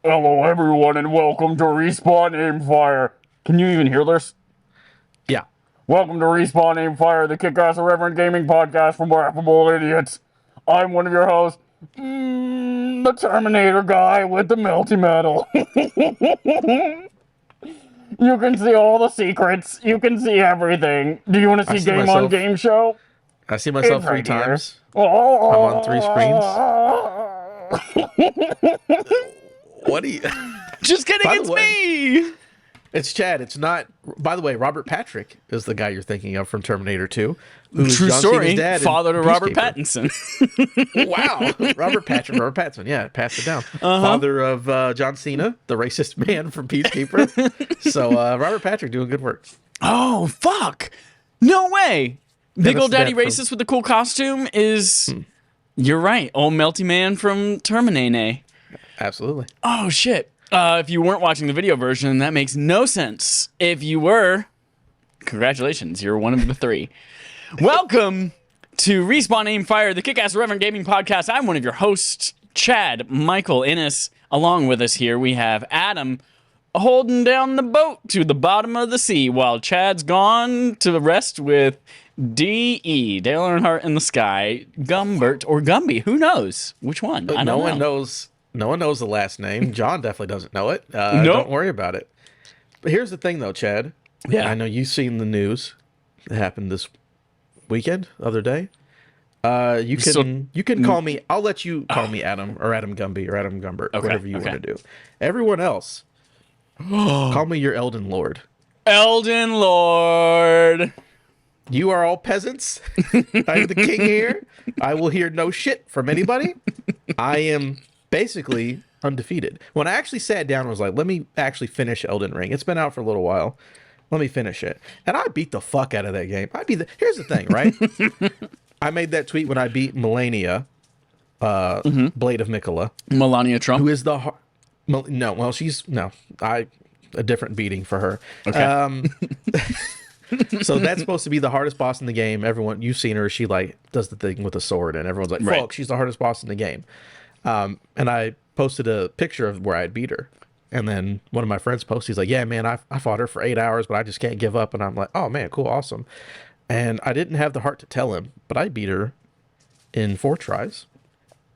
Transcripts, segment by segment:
Hello everyone and welcome to Respawn Aimfire. Can you even hear this? Yeah. Welcome to Respawn Aimfire, the kick-ass irreverent gaming podcast from Laughable Idiots. I'm one of your hosts, the Terminator guy with the melty metal. You can see all the secrets. You can see everything. Do you want to see Game on Game Show? I see myself It's three right times. here. I'm on three screens. What are you? Just kidding, it's me! It's Chad. It's not. By the way, Robert Patrick is the guy you're thinking of from Terminator 2. Who's True John story. Cena's dad Father to Robert Peacekeeper. Pattinson. Wow. Robert Pattinson. Yeah, pass it down. Father of John Cena, the racist man from Peacekeeper. So Robert Patrick doing good work. Oh, fuck. No way. Big that's old daddy that racist with the cool costume is... You're right. Old melty man from Terminator. Absolutely. Oh, shit. If you weren't watching the video version, that makes no sense. If you were, congratulations. You're one of the three. Welcome to Respawn Aimfire, the kick-ass irreverent gaming podcast. I'm one of your hosts, Chad Michael Innes. Along with us here, we have Adam holding down the boat to the bottom of the sea while Chad's gone to rest with D.E., Dale Earnhardt in the sky, Gumbert, or Gumby. Who knows? Which one? I don't know. No one knows the last name. John definitely doesn't know it. Nope. Don't worry about it. But here's the thing, though, Chad. Yeah. I know you've seen the news. It happened this weekend, the other day. You can call me. I'll let you call me Adam or Adam Gumby or Adam Gumbert, whatever you want to do. Everyone else, call me your Elden Lord. Elden Lord. You are all peasants. I'm the king here. I will hear no shit from anybody. I am basically undefeated. When I actually sat down and was like, let me actually finish Elden Ring. It's been out for a little while. Let me finish it. And I beat the fuck out of that game. Here's the thing, right? I made that tweet when I beat Melania, Blade of Mikola. Melania Trump? Who is the... a different beating for her. Okay. So that's supposed to be the hardest boss in the game. Everyone, you've seen her. She like does the thing with a sword, and everyone's like, "Fuck, she's the hardest boss in the game." And I posted a picture of where I'd beat her, and then one of my friends posted, he's like, "Yeah, man, I fought her for 8 hours, but I just can't give up." And I'm like, "Oh man, cool, awesome." And I didn't have the heart to tell him, but I beat her in 4 tries.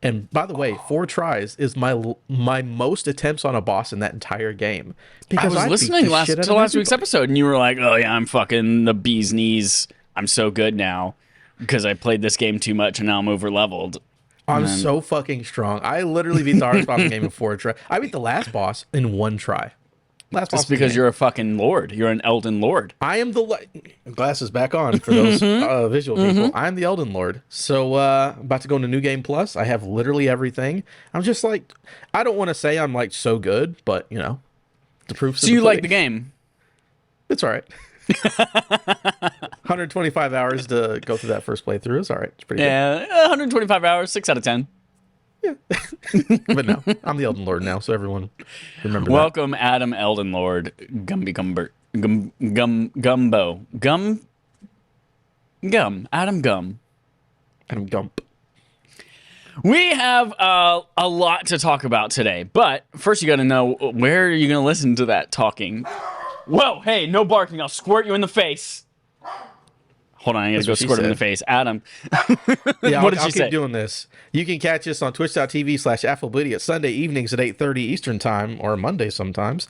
And by the way, 4 tries is my most attempts on a boss in that entire game. Because I was listening to last week's episode, and you were like, "Oh yeah, I'm fucking the bee's knees. I'm so good now because I played this game too much, and now I'm over leveled." I'm so fucking strong. I literally beat the hardest boss in the game in 4 tries. I beat the last boss in 1 try. That's because you're a fucking lord. You're an Elden Lord. I am the glasses back on for those visual people. I'm the Elden Lord. So about to go into New Game Plus. I have literally everything. I'm just like, I don't want to say I'm like so good, but you know, the proof's in the pudding. Like the game? It's all right. 125 hours to go through that first playthrough. It's all right. It's pretty good. Yeah, 125 hours, 6 out of 10. Yeah. But no, I'm the Elden Lord now, so everyone remember Welcome, Adam Elden Lord, Gumby Gumbert, Adam Gum. Adam Gump. We have a lot to talk about today, but first you got to know, where are you going to listen to that talking? Whoa, hey, no barking, I'll squirt you in the face. Hold on, I gotta go squirt him in the face. Adam. Yeah, What did I'll you keep say? doing this. You can catch us on twitch.tv/affleblitty Sunday evenings at 8:30 Eastern Time, or Monday sometimes.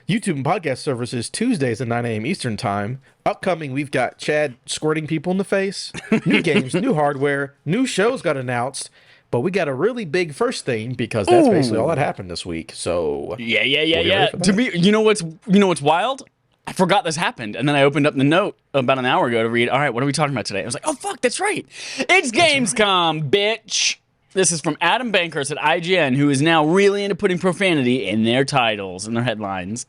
YouTube and podcast services Tuesdays at 9 a.m. Eastern Time. Upcoming, we've got Chad squirting people in the face, new games, new hardware, new shows got announced, but we got a really big first thing because that's basically all that happened this week. So Yeah. To me, you know what's wild? I forgot this happened, and then I opened up the note about an hour ago to read, all right, what are we talking about today? I was like, oh, fuck, that's right. It's Gamescom, bitch. This is from Adam Bankhurst at IGN, who is now really into putting profanity in their titles and their headlines.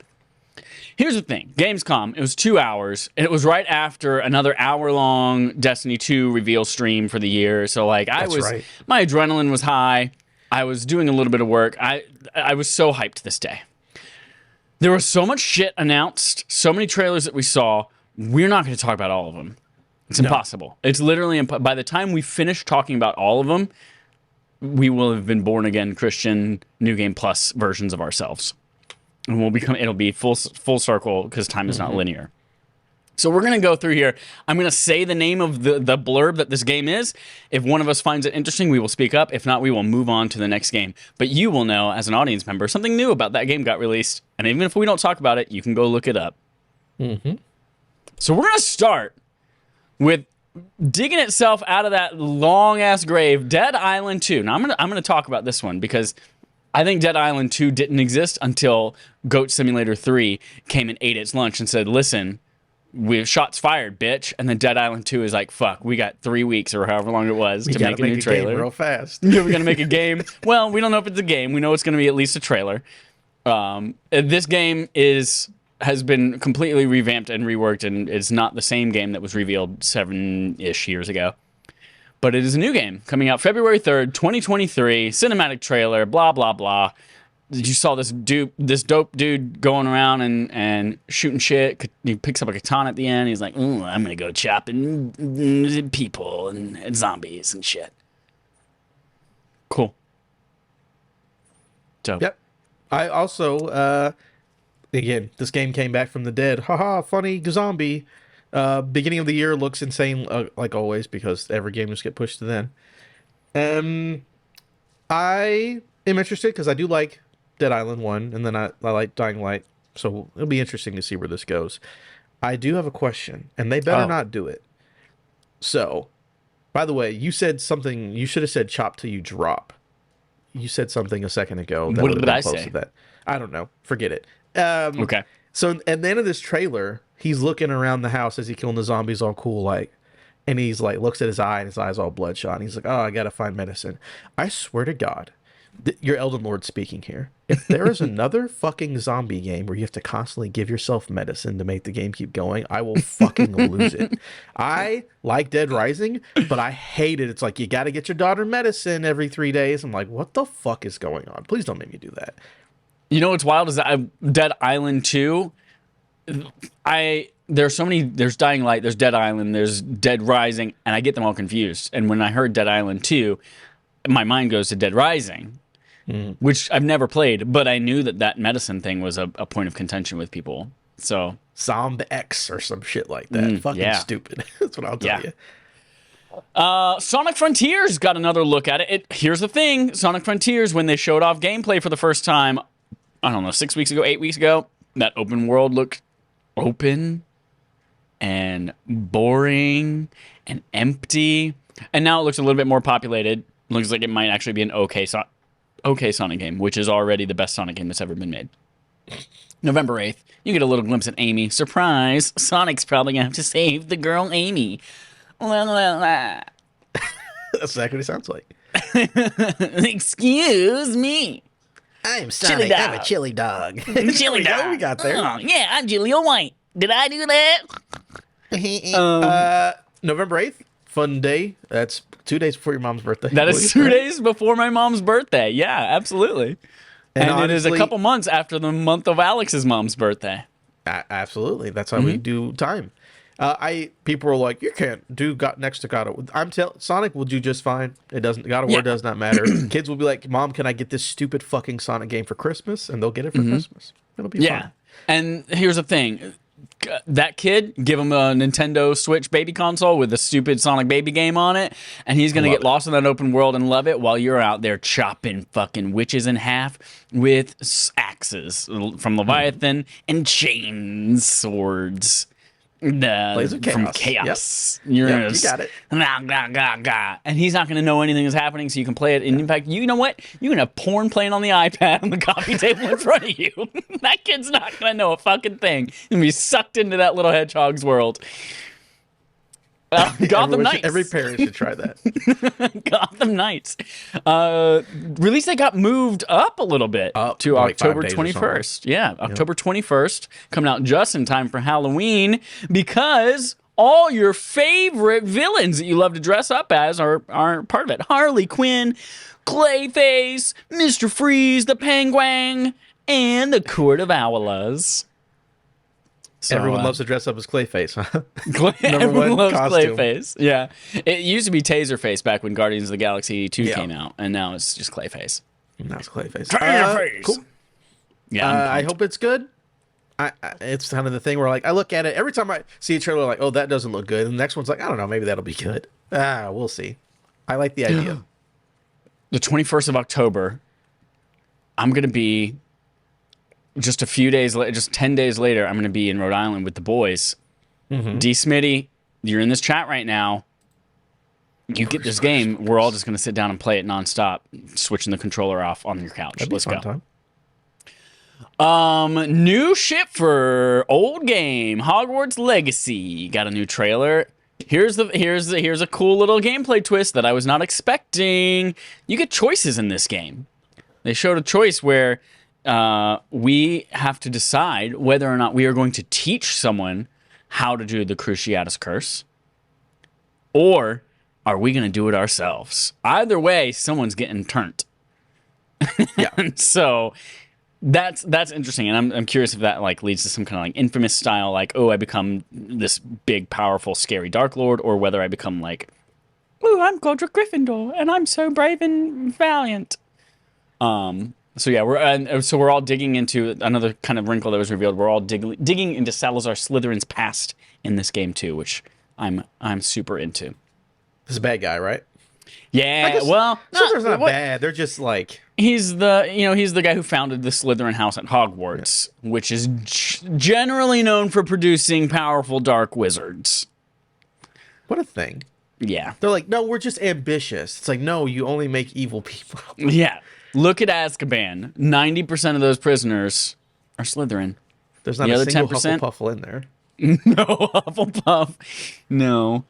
Here's the thing. Gamescom, it was 2 hours, and it was right after another hour-long Destiny 2 reveal stream for the year. So, like, my adrenaline was high. I was doing a little bit of work. I was so hyped this day. There was so much shit announced, so many trailers that we saw, we're not going to talk about all of them. It's impossible. It's literally by the time we finish talking about all of them, we will have been born again Christian New Game Plus versions of ourselves. And it'll be full circle because time is not linear. So we're going to go through here. I'm going to say the name of the blurb that this game is. If one of us finds it interesting, we will speak up. If not, we will move on to the next game. But you will know, as an audience member, something new about that game got released. And even if we don't talk about it, you can go look it up. Mm-hmm. So we're going to start with digging itself out of that long-ass grave, Dead Island 2. Now, I'm going to talk about this one because I think Dead Island 2 didn't exist until Goat Simulator 3 came and ate its lunch and said, listen, we shots fired, bitch. And then Dead Island 2 is like, fuck, we got 3 weeks or however long it was to make a new trailer. Game real fast. Yeah, we're gonna make a game. Well, we don't know if it's a game. We know it's gonna be at least a trailer. This game has been completely revamped and reworked, and it's not the same game that was revealed 7-ish years ago. But it is a new game coming out February 3rd, 2023. Cinematic trailer. Blah blah blah. You saw this dope dude going around and shooting shit. He picks up a katana at the end. He's like, "Ooh, I'm gonna go chopping people and zombies and shit." Cool. Dope. Yep. I also, again, this game came back from the dead. Haha, funny zombie. Beginning of the year looks insane, like always, because every game just get pushed to then. I am interested because I do like Dead Island 1, and then I like Dying Light, so it'll be interesting to see where this goes. I do have a question, and they better not do it. So, by the way, you said something, you should have said chop till you drop. You said something a second ago. What did I say? That. I don't know. Forget it. Okay. So, at the end of this trailer, he's looking around the house as he's killing the zombies all cool, like, and he's like, looks at his eye, and his eye's all bloodshot, and he's like, oh, I gotta find medicine. I swear to God, your Elden Lord speaking here. If there is another fucking zombie game where you have to constantly give yourself medicine to make the game keep going, I will fucking lose it. I like Dead Rising, but I hate it. It's like, you got to get your daughter medicine every 3 days. I'm like, what the fuck is going on? Please don't make me do that. You know what's wild is that Dead Island 2, there's so many, there's Dying Light, there's Dead Island, there's Dead Rising, and I get them all confused. And when I heard Dead Island 2, my mind goes to Dead Rising. Which I've never played, but I knew that medicine thing was a point of contention with people. So Zombie X or some shit like that. Fucking stupid. That's what I'll tell you. Sonic Frontiers got another look at it. Here's the thing. Sonic Frontiers, when they showed off gameplay for the first time, I don't know, 6 weeks ago, 8 weeks ago, that open world looked open and boring and empty. And now it looks a little bit more populated. Looks like it might actually be an okay Sonic game, which is already the best Sonic game that's ever been made. November 8th, you get a little glimpse at Amy. Surprise! Sonic's probably going to have to save the girl Amy. That's exactly what it sounds like. Excuse me. I'm Sonic. I'm a chili dog. Chili dog. We got there. Oh, yeah, I'm Julia White. Did I do that? November 8th, fun day. That's 2 days before your mom's birthday. That is 2 days before my mom's birthday. Yeah, absolutely. And honestly, it is a couple months after the month of Alex's mom's birthday. Absolutely. That's how we do time. People are like, you can't do next to God of War. Sonic will do just fine. It doesn't. God of War does not matter. Kids will be like, Mom, can I get this stupid fucking Sonic game for Christmas? And they'll get it for Christmas. It'll be fun. And here's the thing. That kid, give him a Nintendo Switch baby console with a stupid Sonic Baby game on it, and he's gonna get lost in that open world and love it while you're out there chopping fucking witches in half with axes from Leviathan and chain swords. From Chaos. Yep. You got it. And he's not going to know anything is happening, so you can play it. And in fact, you know what? You can have porn playing on the iPad on the coffee table in front of you. That kid's not going to know a fucking thing. He's going to be sucked into that little hedgehog's world. Gotham Knights. Every parent should try that. Gotham Knights. Release date got moved up a little bit to like October 21st. Yeah, October 21st. Coming out just in time for Halloween because all your favorite villains that you love to dress up as are part of it. Harley Quinn, Clayface, Mr. Freeze, the Penguin, and the Court of Owls. So, Everyone loves to dress up as Clayface, huh? Everyone loves costume. Clayface. Yeah. It used to be Taserface back when Guardians of the Galaxy 2 Yeah. came out, and now it's just Clayface. That's Clayface. Taserface! Cool. Yeah, I hope it's good. It's kind of the thing where like I look at it every time I see a trailer, like, oh, that doesn't look good, and the next one's like, I don't know, maybe that'll be good. We'll see. I like the idea. The 21st of October, I'm going to be just a few days later, just 10 days later, I'm going to be in Rhode Island with the boys. D. Smitty, you're in this chat right now. You get this game. We're all just going to sit down and play it nonstop, switching the controller off on your couch. That'd be Let's a fun go. time. New ship for old game, Hogwarts Legacy. Got a new trailer. Here's a cool little gameplay twist that I was not expecting. You get choices in this game. They showed a choice where we have to decide whether or not we are going to teach someone how to do the Cruciatus Curse, or are we going to do it ourselves? Either way, someone's getting turned. Yeah. So that's interesting, and I'm curious if that like leads to some kind of like Infamous style, like, oh, I become this big, powerful, scary Dark Lord, or whether I become like, oh, I'm Godric Gryffindor, and I'm so brave and valiant. So yeah, we're all digging into another kind of wrinkle that was revealed. We're all digging into Salazar Slytherin's past in this game too, which I'm super into. This is a bad guy, right? Yeah, well, Slytherin's not bad. They're just like he's the guy who founded the Slytherin house at Hogwarts, which is generally known for producing powerful dark wizards. what a thing. Yeah. They're like, no, we're just ambitious. It's like, no, you only make evil people. Yeah. Look at Azkaban. 90% of those prisoners are Slytherin. There's not The a other single 10%? Hufflepuff in there. No, Hufflepuff. No,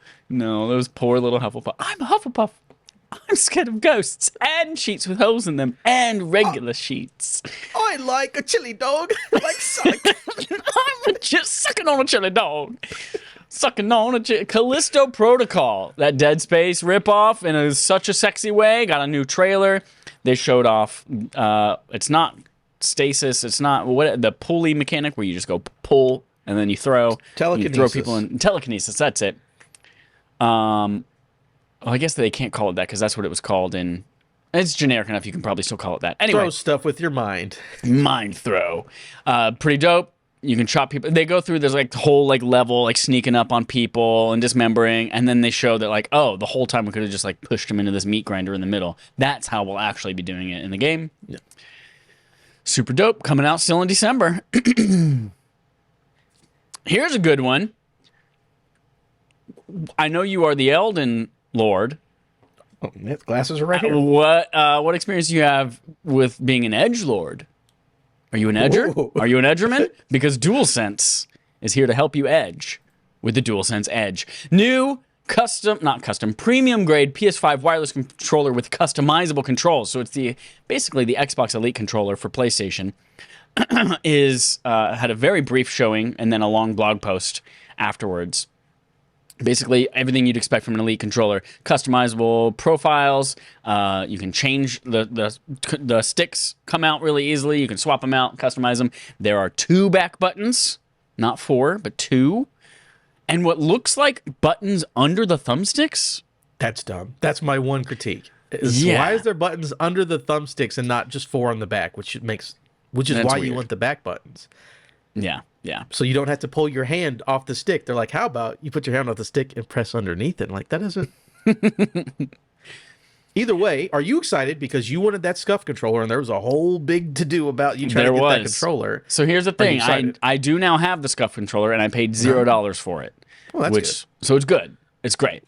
those poor little Hufflepuff. I'm a Hufflepuff. I'm scared of ghosts and sheets with holes in them and regular sheets. I like a chili dog. Like Sonic. I'm just sucking on a chili dog. Sucking on a Callisto Protocol. That Dead Space ripoff in such a sexy way. Got a new trailer. They showed off. It's not stasis. It's not the pulley mechanic where you just go pull and then you throw. Telekinesis. You throw people in telekinesis. That's it. Well, I guess they can't call it that because that's what it was called in. It's generic enough. You can probably still call it that. Anyway, Throw stuff with your mind. mind throw. Pretty dope. You can chop people. They go through this like whole like level, like sneaking up on people and dismembering, and then they show that like, oh, the whole time we could have just like pushed them into this meat grinder in the middle. That's how we'll actually be doing it in the game. Yeah. Super dope. Coming out still in December. Here's a good one. I know you are the Elden Lord. Oh, man, glasses are right here. What experience do you have with being an edgelord? Are you an edger? Ooh. Are you an edgerman? Because DualSense is here to help you edge with the DualSense Edge. New premium grade PS5 wireless controller with customizable controls. So it's basically the Xbox Elite controller for PlayStation. Had a very brief showing and then a long blog post afterwards. Basically, everything you'd expect from an Elite controller. Customizable profiles. You can change the sticks come out really easily. You can swap them out, customize them. There are 2 back buttons. Not 4, but 2. And what looks like buttons under the thumbsticks. That's dumb. That's my one critique. Yeah. Why is there buttons under the thumbsticks and not just 4 on the back, which is That's why weird. you want the back buttons. Yeah. So you don't have to pull your hand off the stick. They're like, how about you put your hand off the stick and press underneath it? I'm like, that isn't. Either way, are you excited because you wanted that scuff controller and there was a whole big to-do about you trying to get that controller? So here's the thing. I do now have the scuff controller and I paid $0 for it. Well, that's good. So it's good. It's great.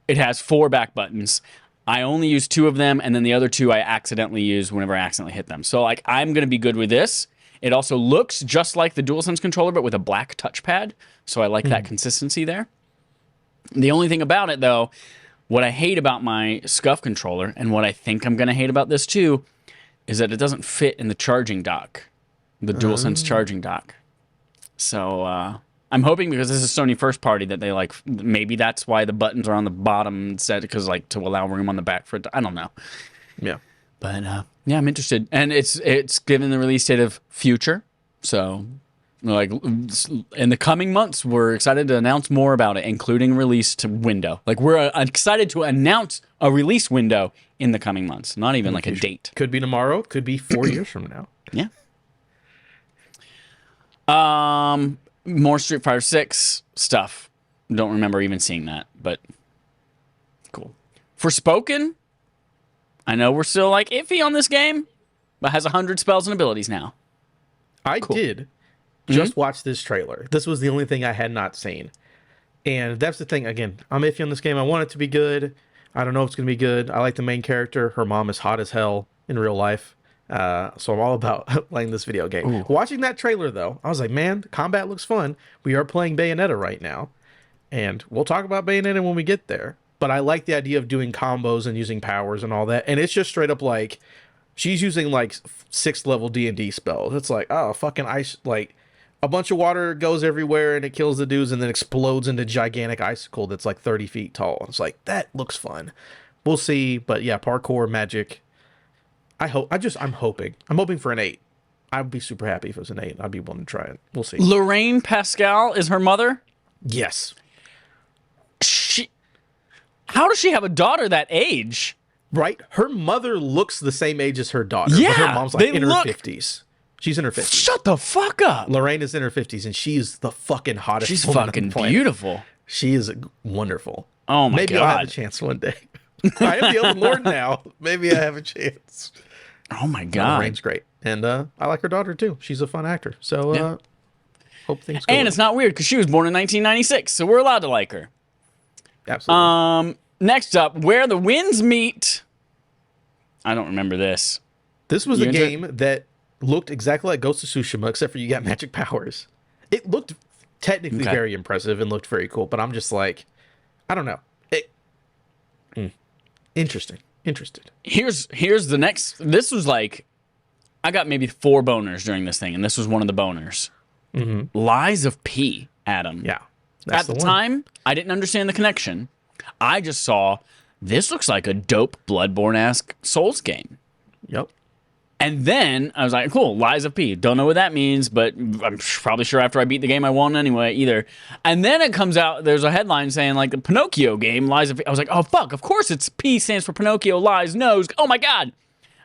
It has 4 back buttons. I only use 2 of them, and then the other 2 I accidentally use whenever I accidentally hit them. So like I'm going to be good with this. It also looks just like the DualSense controller, but with a black touchpad. So I like that consistency there. The only thing about it, though, what I hate about my scuff controller, and what I think I'm going to hate about this too, is that it doesn't fit in the charging dock, the DualSense charging dock. So I'm hoping, because this is Sony first party, that they like, maybe that's why the buttons are on the bottom instead, because like to allow room on the back for it. I don't know. Yeah. But yeah, I'm interested, and it's given the release date of future, so Like in the coming months, we're excited to announce more about it, including release to window. Like we're excited to announce a release window in the coming months. Not even like a date. Could be tomorrow. Could be 4 years from now. Yeah. More Street Fighter 6 stuff. Don't remember even seeing that, but cool. Forspoken, I know we're still like iffy on this game, but has 100 spells and abilities now. I did just watch this trailer. This was the only thing I had not seen. And that's the thing. Again, I'm iffy on this game. I want it to be good. I don't know if it's going to be good. I like the main character. Her mom is hot as hell in real life. So I'm all about playing this video game. Ooh. Watching that trailer, though, I was like, man, the combat looks fun. We are playing Bayonetta right now. And we'll talk about Bayonetta when we get there. But I like the idea of doing combos and using powers and all that. And it's just straight up like, she's using like 6th level D&D spells. It's like, oh, fucking ice, like a bunch of water goes everywhere and it kills the dudes and then explodes into gigantic icicle that's like 30 feet tall. It's like, that looks fun. We'll see. But yeah, parkour, magic. I'm hoping for an 8. I'd be super happy if it was an 8. I'd be willing to try it. We'll see. Lorraine Pascal is her mother? Yes. How does she have a daughter that age? Right? Her mother looks the same age as her daughter. Yeah. But her mom's like in her 50s. She's in her 50s. Shut the fuck up. Lorraine is in her 50s, and she's the fucking hottest. She's fucking beautiful. She is wonderful. Oh my God. Maybe I'll have a chance one day. I am the old lord now. Maybe I have a chance. Oh my God. Lorraine's great. And I like her daughter too. She's a fun actor. So hope things go And it's not weird because she was born in 1996, so we're allowed to like her. Absolutely. Next up, Where the Winds Meet. I don't remember this. This was a game that looked exactly like Ghost of Tsushima, except for you got magic powers. It looked technically very impressive and looked very cool, but I'm just like, I don't know. Interesting. Interested. Here's the next. This was like, I got maybe 4 boners during this thing, and this was one of the boners. Mm-hmm. Lies of P, Adam. Yeah. At the time, I didn't understand the connection. I just saw, this looks like a dope Bloodborne-esque Souls game. Yep. And then I was like, cool, Lies of P. Don't know what that means, but I'm probably sure after I beat the game I won't anyway either. And then it comes out, there's a headline saying like the Pinocchio game, Lies of P. I was like, oh fuck, of course it's P stands for Pinocchio, Lies, Nose. Oh my God.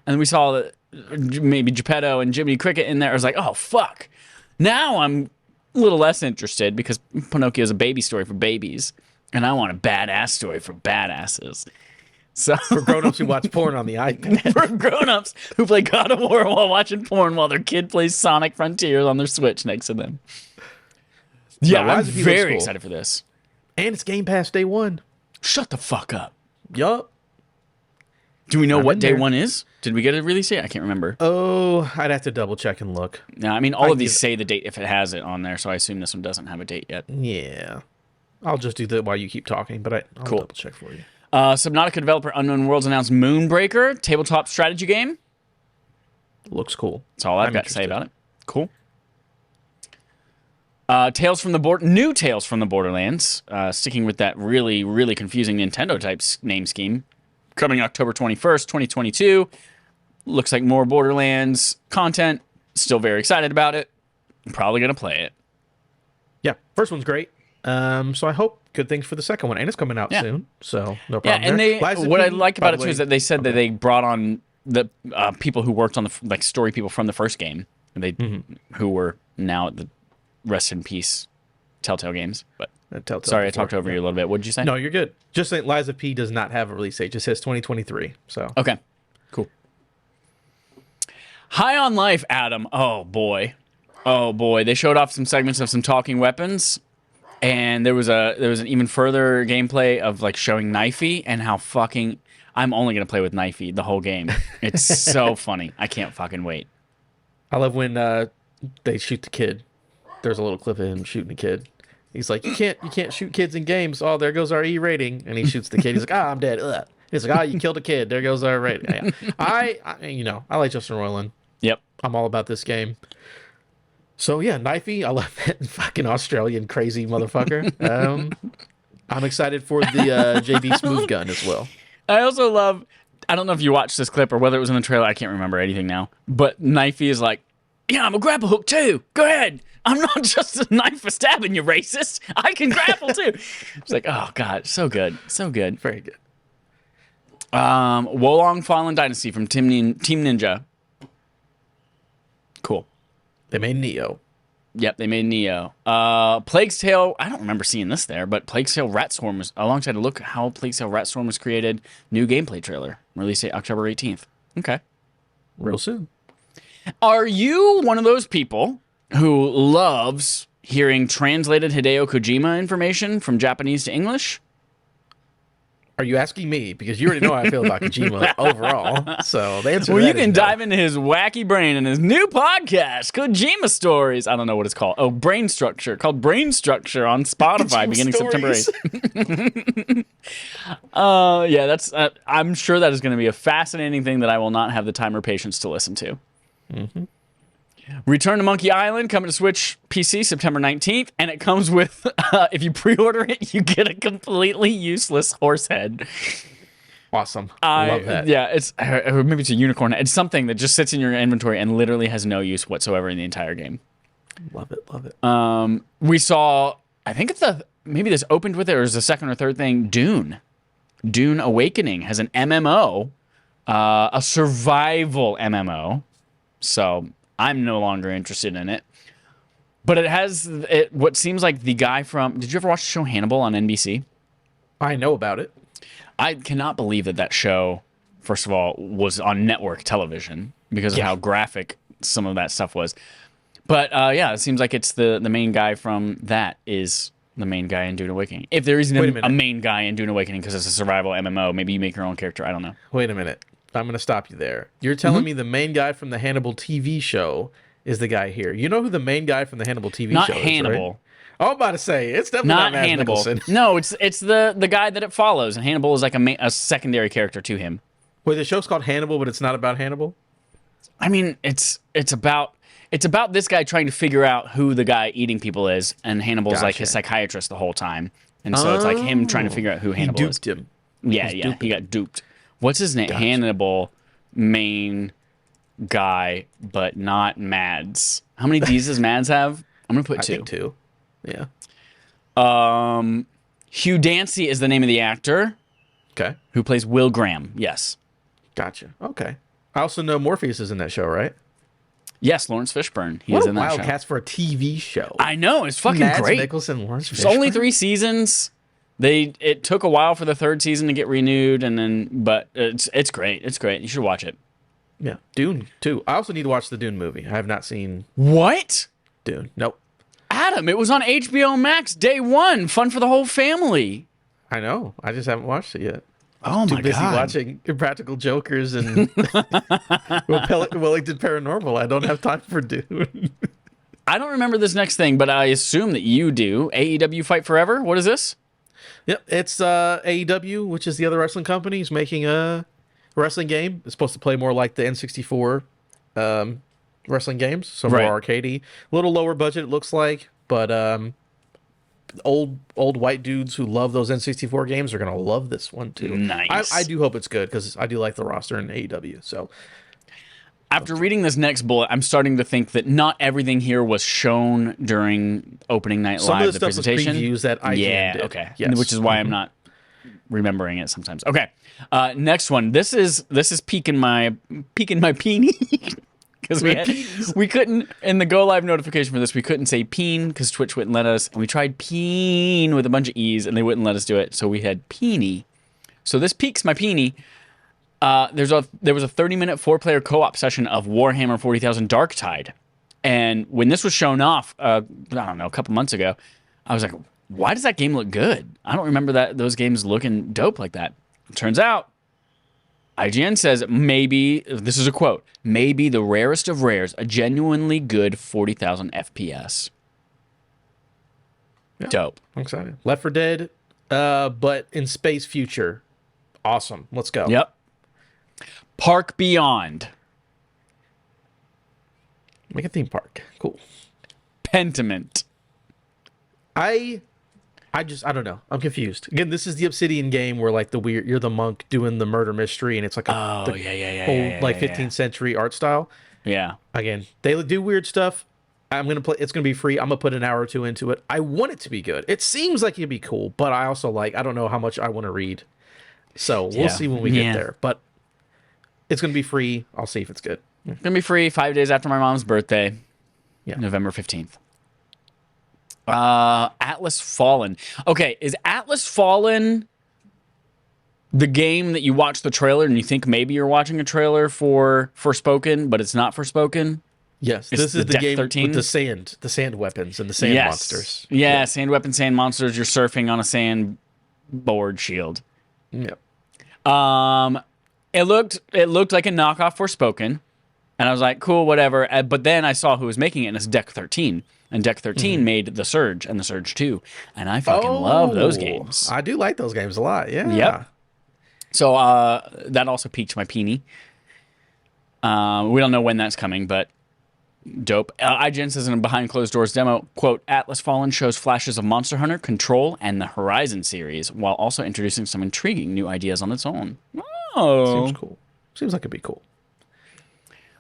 And then we saw maybe Geppetto and Jiminy Cricket in there. I was like, oh fuck. Now I'm a little less interested because Pinocchio is a baby story for babies. And I want a badass story for badasses. So for grown-ups who watch porn on the iPad. For grown-ups who play God of War while watching porn while their kid plays Sonic Frontiers on their Switch next to them. Yeah, I'm very excited for this. And it's Game Pass day 1. Shut the fuck up. Yup. Do we know what day 1 is? Did we get a release date? I can't remember. Oh, I'd have to double check and look. No, I mean, all of these say the date if it has it on there, so I assume this one doesn't have a date yet. Yeah. I'll just do that while you keep talking, but I'll double check for you. Subnautica developer Unknown Worlds announced Moonbreaker, tabletop strategy game. Looks cool. That's all I've got to say about it. Cool. New Tales from the Borderlands, sticking with that really, really confusing Nintendo-type name scheme. Coming October 21st, 2022. Looks like more Borderlands content. Still very excited about it. I'm probably going to play it. Yeah, first one's great. So I hope good things for the second one, and it's coming out soon, so no problem. Yeah, and what I like about it too is that they said that they brought on the people who worked on the story people from the first game, who were now at the rest in peace Telltale Games. But sorry, I talked over you a little bit. What did you say? No, you're good. Just saying, Lies of P does not have a release date. It just says 2023. So okay, cool. High on Life, Adam. Oh boy. They showed off some segments of some talking weapons. And there was an even further gameplay of like showing Knifey and how fucking I'm only gonna play with Knifey the whole game. It's so funny. I can't fucking wait. I love when they shoot the kid. There's a little clip of him shooting a kid. He's like, you can't shoot kids in games. Oh, there goes our E rating. And he shoots the kid. He's like, I'm dead. Ugh. He's like, you killed a kid. There goes our rating. Yeah. I like Justin Roiland. Yep. I'm all about this game. So yeah, Knifey, I love that fucking Australian crazy motherfucker. I'm excited for the JB Smooth Gun as well. I also love, I don't know if you watched this clip or whether it was in the trailer, I can't remember anything now, but Knifey is like, yeah, I'm a grapple hook too, go ahead. I'm not just a knife for stabbing, you racist. I can grapple too. It's like, oh god, so good, so good. Very good. Wolong Fallen Dynasty from Team Ninja. Cool. They made Neo. Yep, they made Neo. Plague's Tale, I don't remember seeing this there, but Plague's Tale Ratstorm was, alongside a look at how Plague's Tale Ratstorm was created, new gameplay trailer. Release date October 18th. Okay. Real soon. Are you one of those people who loves hearing translated Hideo Kojima information from Japanese to English? Are you asking me? Because you already know how I feel about Kojima overall. So the answer Well, to you that can is no. dive into his wacky brain in his new podcast, Kojima Stories. I don't know what it's called. Oh, Brain Structure. Called Brain Structure on Spotify beginning September 8th. Yeah, that's. I'm sure that is going to be a fascinating thing that I will not have the time or patience to listen to. Mm-hmm. Return to Monkey Island coming to Switch PC September 19th, and it comes with, if you pre-order it, you get a completely useless horse head. Awesome. I love that. Yeah, it's maybe it's a unicorn. It's something that just sits in your inventory and literally has no use whatsoever in the entire game. Love it. Love it. We saw, I think it's maybe this opened with it or is the second or third thing, Dune. Dune Awakening has an MMO, a survival MMO. So I'm no longer interested in it. But it has what seems like the guy from... Did you ever watch the show Hannibal on NBC? I know about it. I cannot believe that show, first of all, was on network television because of how graphic some of that stuff was. But yeah, it seems like it's the main guy from that is the main guy in Dune Awakening. If there isn't a main guy in Dune Awakening because it's a survival MMO, maybe you make your own character. I don't know. Wait a minute. I'm going to stop you there. You're telling me the main guy from the Hannibal TV show is the guy here. You know who the main guy from the Hannibal TV Not show is, Hannibal. right? Oh, I'm about to say, it's definitely not Mads Hannibal. Mikkelsen. No, it's the guy that it follows, and Hannibal is like a secondary character to him. Wait, the show's called Hannibal, but it's not about Hannibal? I mean, it's about this guy trying to figure out who the guy eating people is, and Hannibal's like his psychiatrist the whole time. And so it's like him trying to figure out who Hannibal is. He duped him. Yeah, he got duped. What's his name? Hannibal, main guy, but not Mads. How many D's does Mads have? I'm gonna put 2. I think 2. Yeah. Hugh Dancy is the name of the actor. Okay. Who plays Will Graham. Yes. Gotcha. Okay. I also know Morpheus is in that show, right? Yes, Lawrence Fishburne. He What is a in that wild show. cast for a TV show. I know, it's fucking Mads great. Mikkelsen, Lawrence It's Fishburne. only 3 seasons. It took a while for the 3rd season to get renewed, but it's great. It's great. You should watch it. Yeah. Dune 2. I also need to watch the Dune movie. I have not seen What? Dune. Nope. Adam, it was on HBO Max day 1. Fun for the whole family. I know. I just haven't watched it yet. Oh my Too busy god. watching Impractical Jokers and Wellington Paranormal. I don't have time for Dune. I don't remember this next thing, but I assume that you do. AEW Fight Forever? What is this? Yep, it's AEW, which is the other wrestling company, is making a wrestling game. It's supposed to play more like the N64 wrestling games, so more arcadey. A little lower budget, it looks like, but old white dudes who love those N64 games are gonna love this one too. Nice. I do hope it's good because I do like the roster in AEW. So after reading this next bullet, I'm starting to think that not everything here was shown during opening night some live, of the the stuff was presentation. previews that IGN did. Okay. Yes. Which is why I'm not remembering it sometimes. Okay. Next one. This is peeking my peenie. Because we couldn't, in the go live notification for this, we couldn't say peen because Twitch wouldn't let us. And we tried peen with a bunch of E's and they wouldn't let us do it. So we had peenie. So this peaks my peenie. There was a 30-minute 4-player co-op session of Warhammer 40,000 Darktide. And when this was shown off, I don't know, a couple months ago, I was like, why does that game look good? I don't remember those games looking dope like that. Turns out, IGN says maybe, this is a quote, maybe the rarest of rares, a genuinely good 40,000 FPS. Yeah, dope. I'm excited. Left 4 Dead, but in space future. Awesome. Let's go. Yep. Park Beyond. Make a theme park. Cool. Pentiment. I don't know. I'm confused. Again, this is the Obsidian game where like you're the monk doing the murder mystery, and it's like Oh, old 15th century art style. Yeah. Again, they do weird stuff. I'm gonna play. It's gonna be free. I'm gonna put an hour or two into it. I want it to be good. It seems like it'd be cool, but I also I don't know how much I want to read. So we'll see when we get there. But it's gonna be free. I'll see if it's good. It's gonna be free 5 days after my mom's birthday. Yeah, November 15th. Atlas Fallen. Okay, is Atlas Fallen the game that you watch the trailer and you think maybe you're watching a trailer for Forspoken, but it's not Forspoken? Yes, It's this is the Deck game 13? with the sand weapons and the sand monsters. Yeah, sand weapons, sand monsters. You're surfing on a sand board shield. Yep. It looked like a knockoff Forspoken, and I was like, cool, whatever. But then I saw who was making it, and it's Deck 13. And Deck 13 made The Surge and The Surge 2, and I fucking love those games. I do like those games a lot. Yeah. Yep. So that also piqued my peenie. We don't know when that's coming, but dope. IGN says in a behind closed doors demo, quote, Atlas Fallen shows flashes of Monster Hunter, Control, and the Horizon series, while also introducing some intriguing new ideas on its own. Oh. Seems cool. Seems like it'd be cool.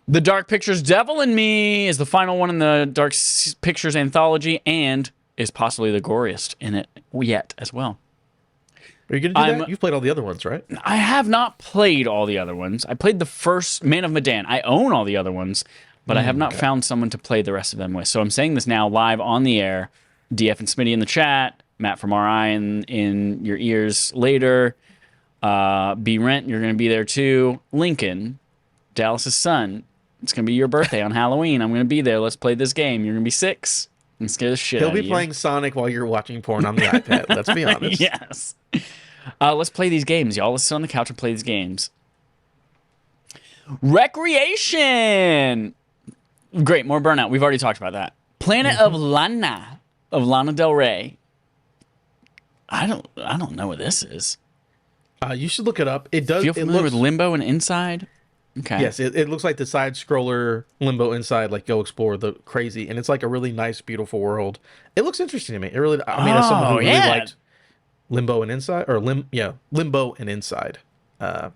The Dark Pictures Devil in Me is the final one in the Dark Pictures anthology and is possibly the goriest in it yet as well. Are you going to do that? You've played all the other ones, right? I have not played all the other ones. I played the first Man of Medan. I own all the other ones, but I have not found someone to play the rest of them with. So I'm saying this now live on the air. DF and Smitty in the chat. Matt from RI in your ears later. B Rent, you're going to be there too. Lincoln, Dallas's son. It's going to be your birthday on Halloween. I'm going to be there. Let's play this game. You're going to be 6 and scare the shit out of you. He'll be playing Sonic while you're watching porn on the iPad. Let's be honest. Yes. Let's play these games, y'all. Let's sit on the couch and play these games. Recreation. Great. More Burnout. We've already talked about that. Planet of Lana Del Rey. I don't know what this is. You should look it up. It does. Feel familiar with Limbo and Inside? Okay. Yes, it looks like the side scroller Limbo Inside, like go explore the crazy, and it's like a really nice, beautiful world. It looks interesting to me. It really. I mean, as someone who really liked Limbo and Inside, or Limbo and Inside, it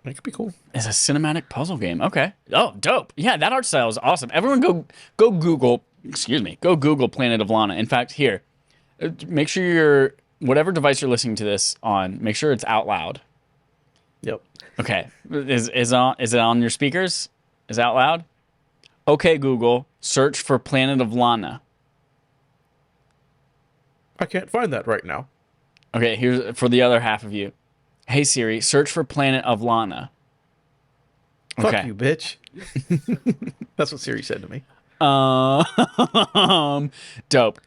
could be cool. It's a cinematic puzzle game. Okay. Oh, dope. Yeah, that art style is awesome. Everyone go Google. Excuse me. Go Google Planet of Lana. In fact, here, make sure your whatever device you're listening to this on, make sure it's out loud. Yep. Okay. Is it on your speakers? Is it out loud? Okay, Google, search for Planet of Lana. I can't find that right now. Okay, here's for the other half of you. Hey Siri, search for Planet of Lana. Okay. Fuck you, bitch. That's what Siri said to me. Dope.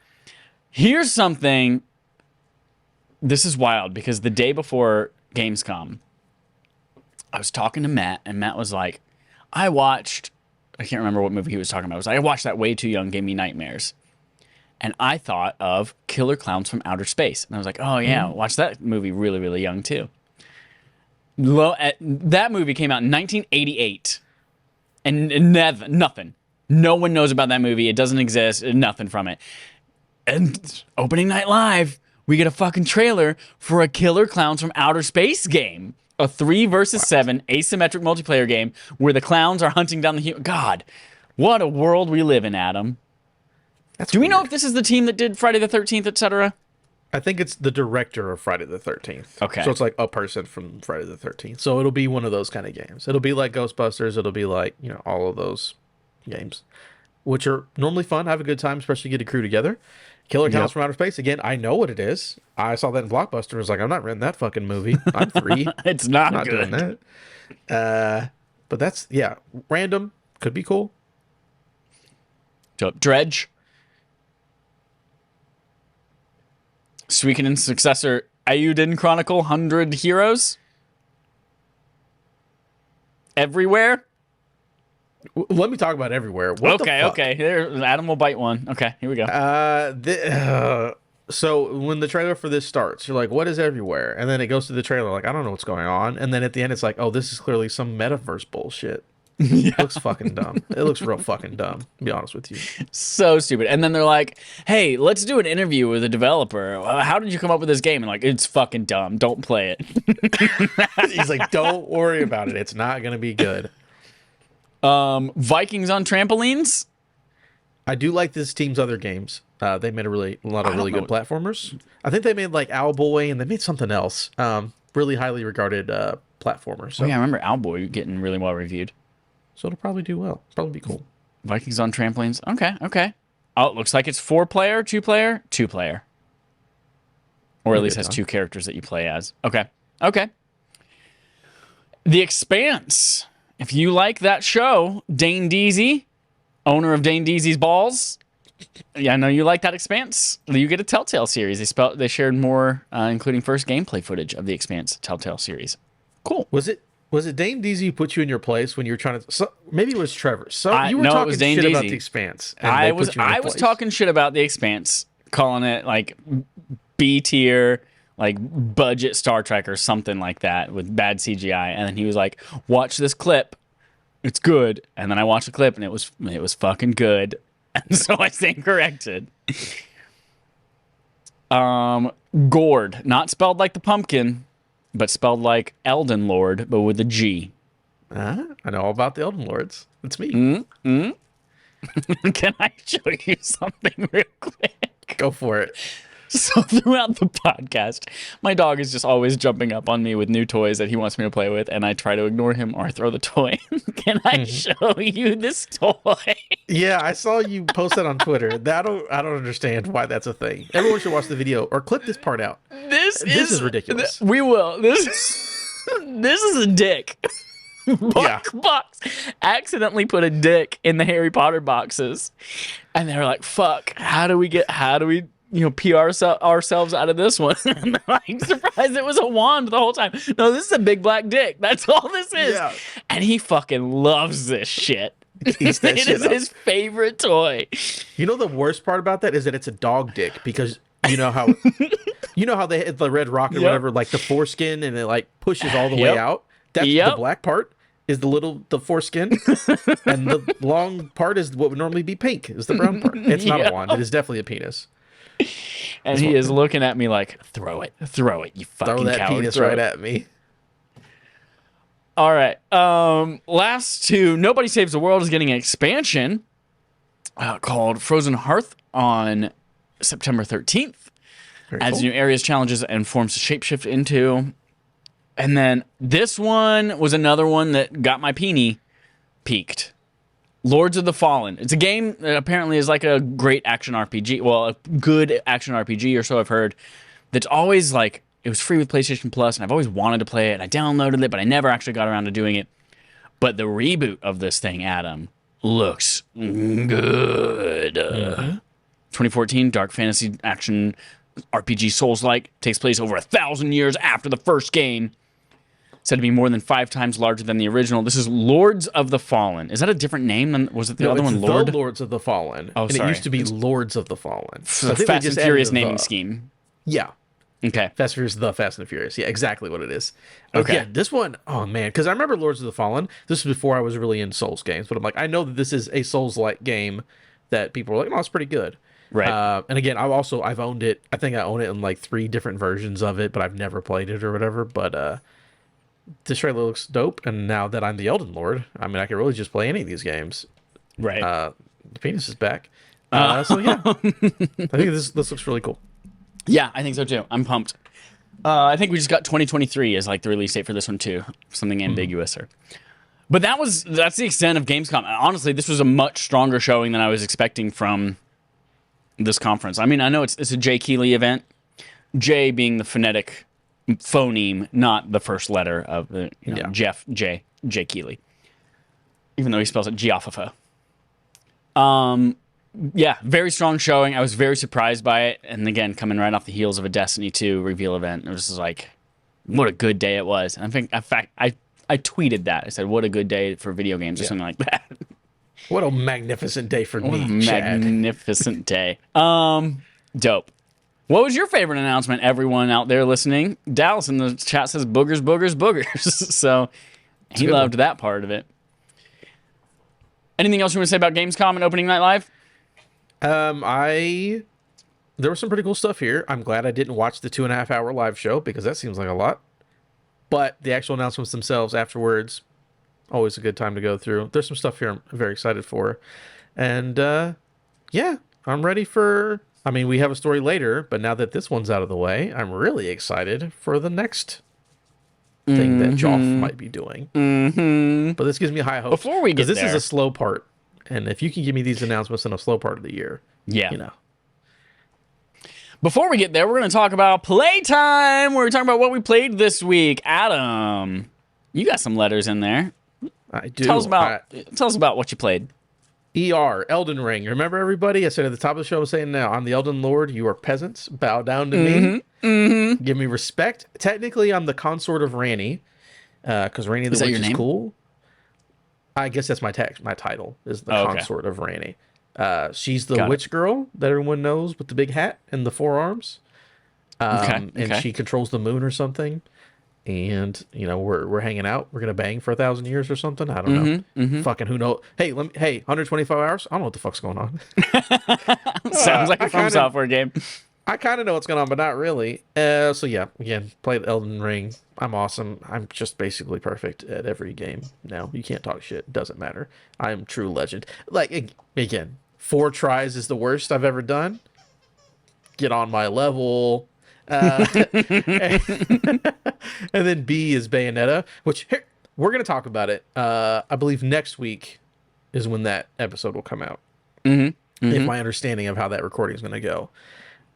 Here's something. This is wild because the day before Gamescom, I was talking to Matt, and Matt was like, I can't remember what movie he was talking about. It was like, I watched that way too young, gave me nightmares. And I thought of Killer Clowns from Outer Space. And I was like, oh yeah, watch that movie really, really young too. That movie came out in 1988. And nothing. No one knows about that movie. It doesn't exist. Nothing from it. And opening night live, we get a fucking trailer for a Killer Clowns from Outer Space game. A 3 versus 7 asymmetric multiplayer game where the clowns are hunting down the human. God, what a world we live in, Adam. Do we know if this is the team that did Friday the 13th, etc.? I think it's the director of Friday the 13th. Okay. So it's like a person from Friday the 13th. So it'll be one of those kind of games. It'll be like Ghostbusters. It'll be like, all of those games, which are normally fun. Have a good time, especially get a crew together. Killer Clowns from Outer Space. Again, I know what it is. I saw that in Blockbuster. I was like, I'm not renting that fucking movie. I'm 3. It's not good. Doing that. But that's, random. Could be cool. Dope. Dredge. Suikoden's successor, Ayuden Chronicle 100 Heroes. Everywhere. Let me talk about everywhere. What okay. There, Adam will bite one. Okay, here we go. So when the trailer for this starts, you're like, what is everywhere? And then it goes to the trailer, like, I don't know what's going on. And then at the end, it's like, oh, this is clearly some metaverse bullshit. It looks fucking dumb. It looks real fucking dumb, to be honest with you. So stupid. And then they're like, hey, let's do an interview with a developer. How did you come up with this game? And like, it's fucking dumb. Don't play it. He's like, don't worry about it. It's not going to be good. Vikings on trampolines? I do like this team's other games. They made a lot of really good platformers. I think they made like Owlboy and they made something else. Really highly regarded platformer. So Oh yeah, I remember Owlboy getting really well reviewed. so it'll probably do well. Probably be cool. Vikings on trampolines. Okay. Oh, it looks like it's 4-player, 2-player, 2-player. Or at least has 2 characters that you play as. Okay. The Expanse. If you like that show, Dane Deasy, owner of Dane Deasy's Balls. Yeah, I know you like that Expanse. You get a Telltale series. They shared more, including first gameplay footage of the Expanse Telltale series. Cool. Was it Dane Deasy who put you in your place when you were trying to? Maybe it was Trevor. You were no, it talking was Dane shit about Deasy. the Expanse. I was talking shit about the Expanse, calling it like B tier, like budget Star Trek or something like that with bad CGI. And then he was like, "Watch this clip, it's good." And then I watched the clip and it was fucking good. And so I stand corrected. Gord, not spelled like the pumpkin, but spelled like Elden Lord, but with a G. I know all about the Elden Lords. It's me. Can I show you something real quick? Go for it. So throughout the podcast, my dog is just always jumping up on me with new toys that he wants me to play with, and I try to ignore him or I throw the toy. Can I show you this toy? Yeah, I saw you post that on Twitter. I don't understand why that's a thing. Everyone should watch the video or clip this part out. This is ridiculous. We will. This is a dick. Box accidentally put a dick in the Harry Potter boxes, and they're like, "Fuck! How do we PR ourselves out of this one?" And I'm surprised it was a wand the whole time. No, this is a big black dick. That's all this is. Yeah. And he fucking loves this shit. It is his favorite toy. You know the worst part about that is that it's a dog dick, because you know how they hit the red rock or whatever, like the foreskin, and it like pushes all the way out. That's the black part is the foreskin, and the long part is what would normally be pink, is the brown part. It's not a wand. It is definitely a penis. And he is looking at me like, throw it, you fucking throw that coward. Penis right at me. All right. Last two. Nobody Saves the World is getting an expansion called Frozen Hearth on September 13th. Adds new areas, challenges, and forms to shapeshift into. And then this one was another one that got my peenie peaked. Lords of the Fallen. It's a game that apparently is like a great action RPG. Well, a good action RPG, or so I've heard. That's always like, it was free with PlayStation Plus, and I've always wanted to play it, and I downloaded it, but I never actually got around to doing it. But the reboot of this thing, Adam, looks good. 2014, dark fantasy action RPG Souls-like, takes place over 1,000 years after the first game. Said to be more than 5 times larger than the original. This is Lords of the Fallen. Is that a different name than, was it the other one, Lord? The Lords of the Fallen. Oh, and sorry. It used to be Lords of the Fallen. So Fast and Furious naming scheme. Yeah. Okay. Fast and Furious. Yeah, exactly what it is. Okay. Yeah, this one, oh man, because I remember Lords of the Fallen. This was before I was really in Souls games, but I'm like, I know that this is a Souls-like game that people are like, oh, it's pretty good. Right. And again, I've owned it. I think I own it in like 3 different versions of it, but I've never played it or whatever. But this trailer looks dope, and now that I'm the Elden Lord, I mean, I can really just play any of these games. Right. The penis is back. So yeah, I think this looks really cool. Yeah, I think so too. I'm pumped. I think we just got 2023 as like the release date for this one too. Something ambiguous or. But that's the extent of Gamescom. And honestly, this was a much stronger showing than I was expecting from this conference. I mean, I know it's a J. Keighley event. J being the phonetic phoneme, not the first letter of the Geoff J Keighley. Even though he spells it Geoff. Yeah, very strong showing. I was very surprised by it. And again, coming right off the heels of a Destiny 2 reveal event, it was just like, what a good day it was. And I think, in fact, I tweeted that. I said, what a good day for video games or something like that. What a magnificent day for me, magnificent day. Dope. What was your favorite announcement, everyone out there listening? Dallas in the chat says boogers, boogers, boogers. So he loved that part of it. Anything else you want to say about Gamescom and Opening Night Live? There was some pretty cool stuff here. I'm glad I didn't watch the 2.5-hour live show, because that seems like a lot. But the actual announcements themselves afterwards, always a good time to go through. There's some stuff here I'm very excited for. And yeah, I'm ready for. I mean, we have a story later, but now that this one's out of the way, I'm really excited for the next thing that Geoff might be doing. But this gives me high hopes. Before we get this there, is a slow part, and if you can give me these announcements in a slow part of the year, yeah, you know. Before we get there, we're going to talk about playtime. We're talking about what we played this week. Adam, you got some letters in there. I do. Tell us about what you played. Elden Ring. Remember, everybody? I said at the top of the show, I'm saying now, I'm the Elden Lord. You are peasants. Bow down to me. Give me respect. Technically, I'm the consort of Ranni, because Ranni the Witch is cool. I guess that's my title is the consort of Ranni. She's the witch girl that everyone knows with the big hat and the forearms. And she controls the moon or something. And we're hanging out. We're gonna bang for 1,000 years or something. I don't know. Fucking who knows? Hey, 125 hours. I don't know what the fuck's going on. Sounds like a From Software game. I kind of know what's going on, but not really. So yeah, again, played Elden Ring. I'm awesome. I'm just basically perfect at every game now. You can't talk shit. Doesn't matter. I'm true legend. Like again, 4 tries is the worst I've ever done. Get on my level. And then B is Bayonetta, which we're going to talk about it. I believe next week is when that episode will come out. If my understanding of how that recording is going to go.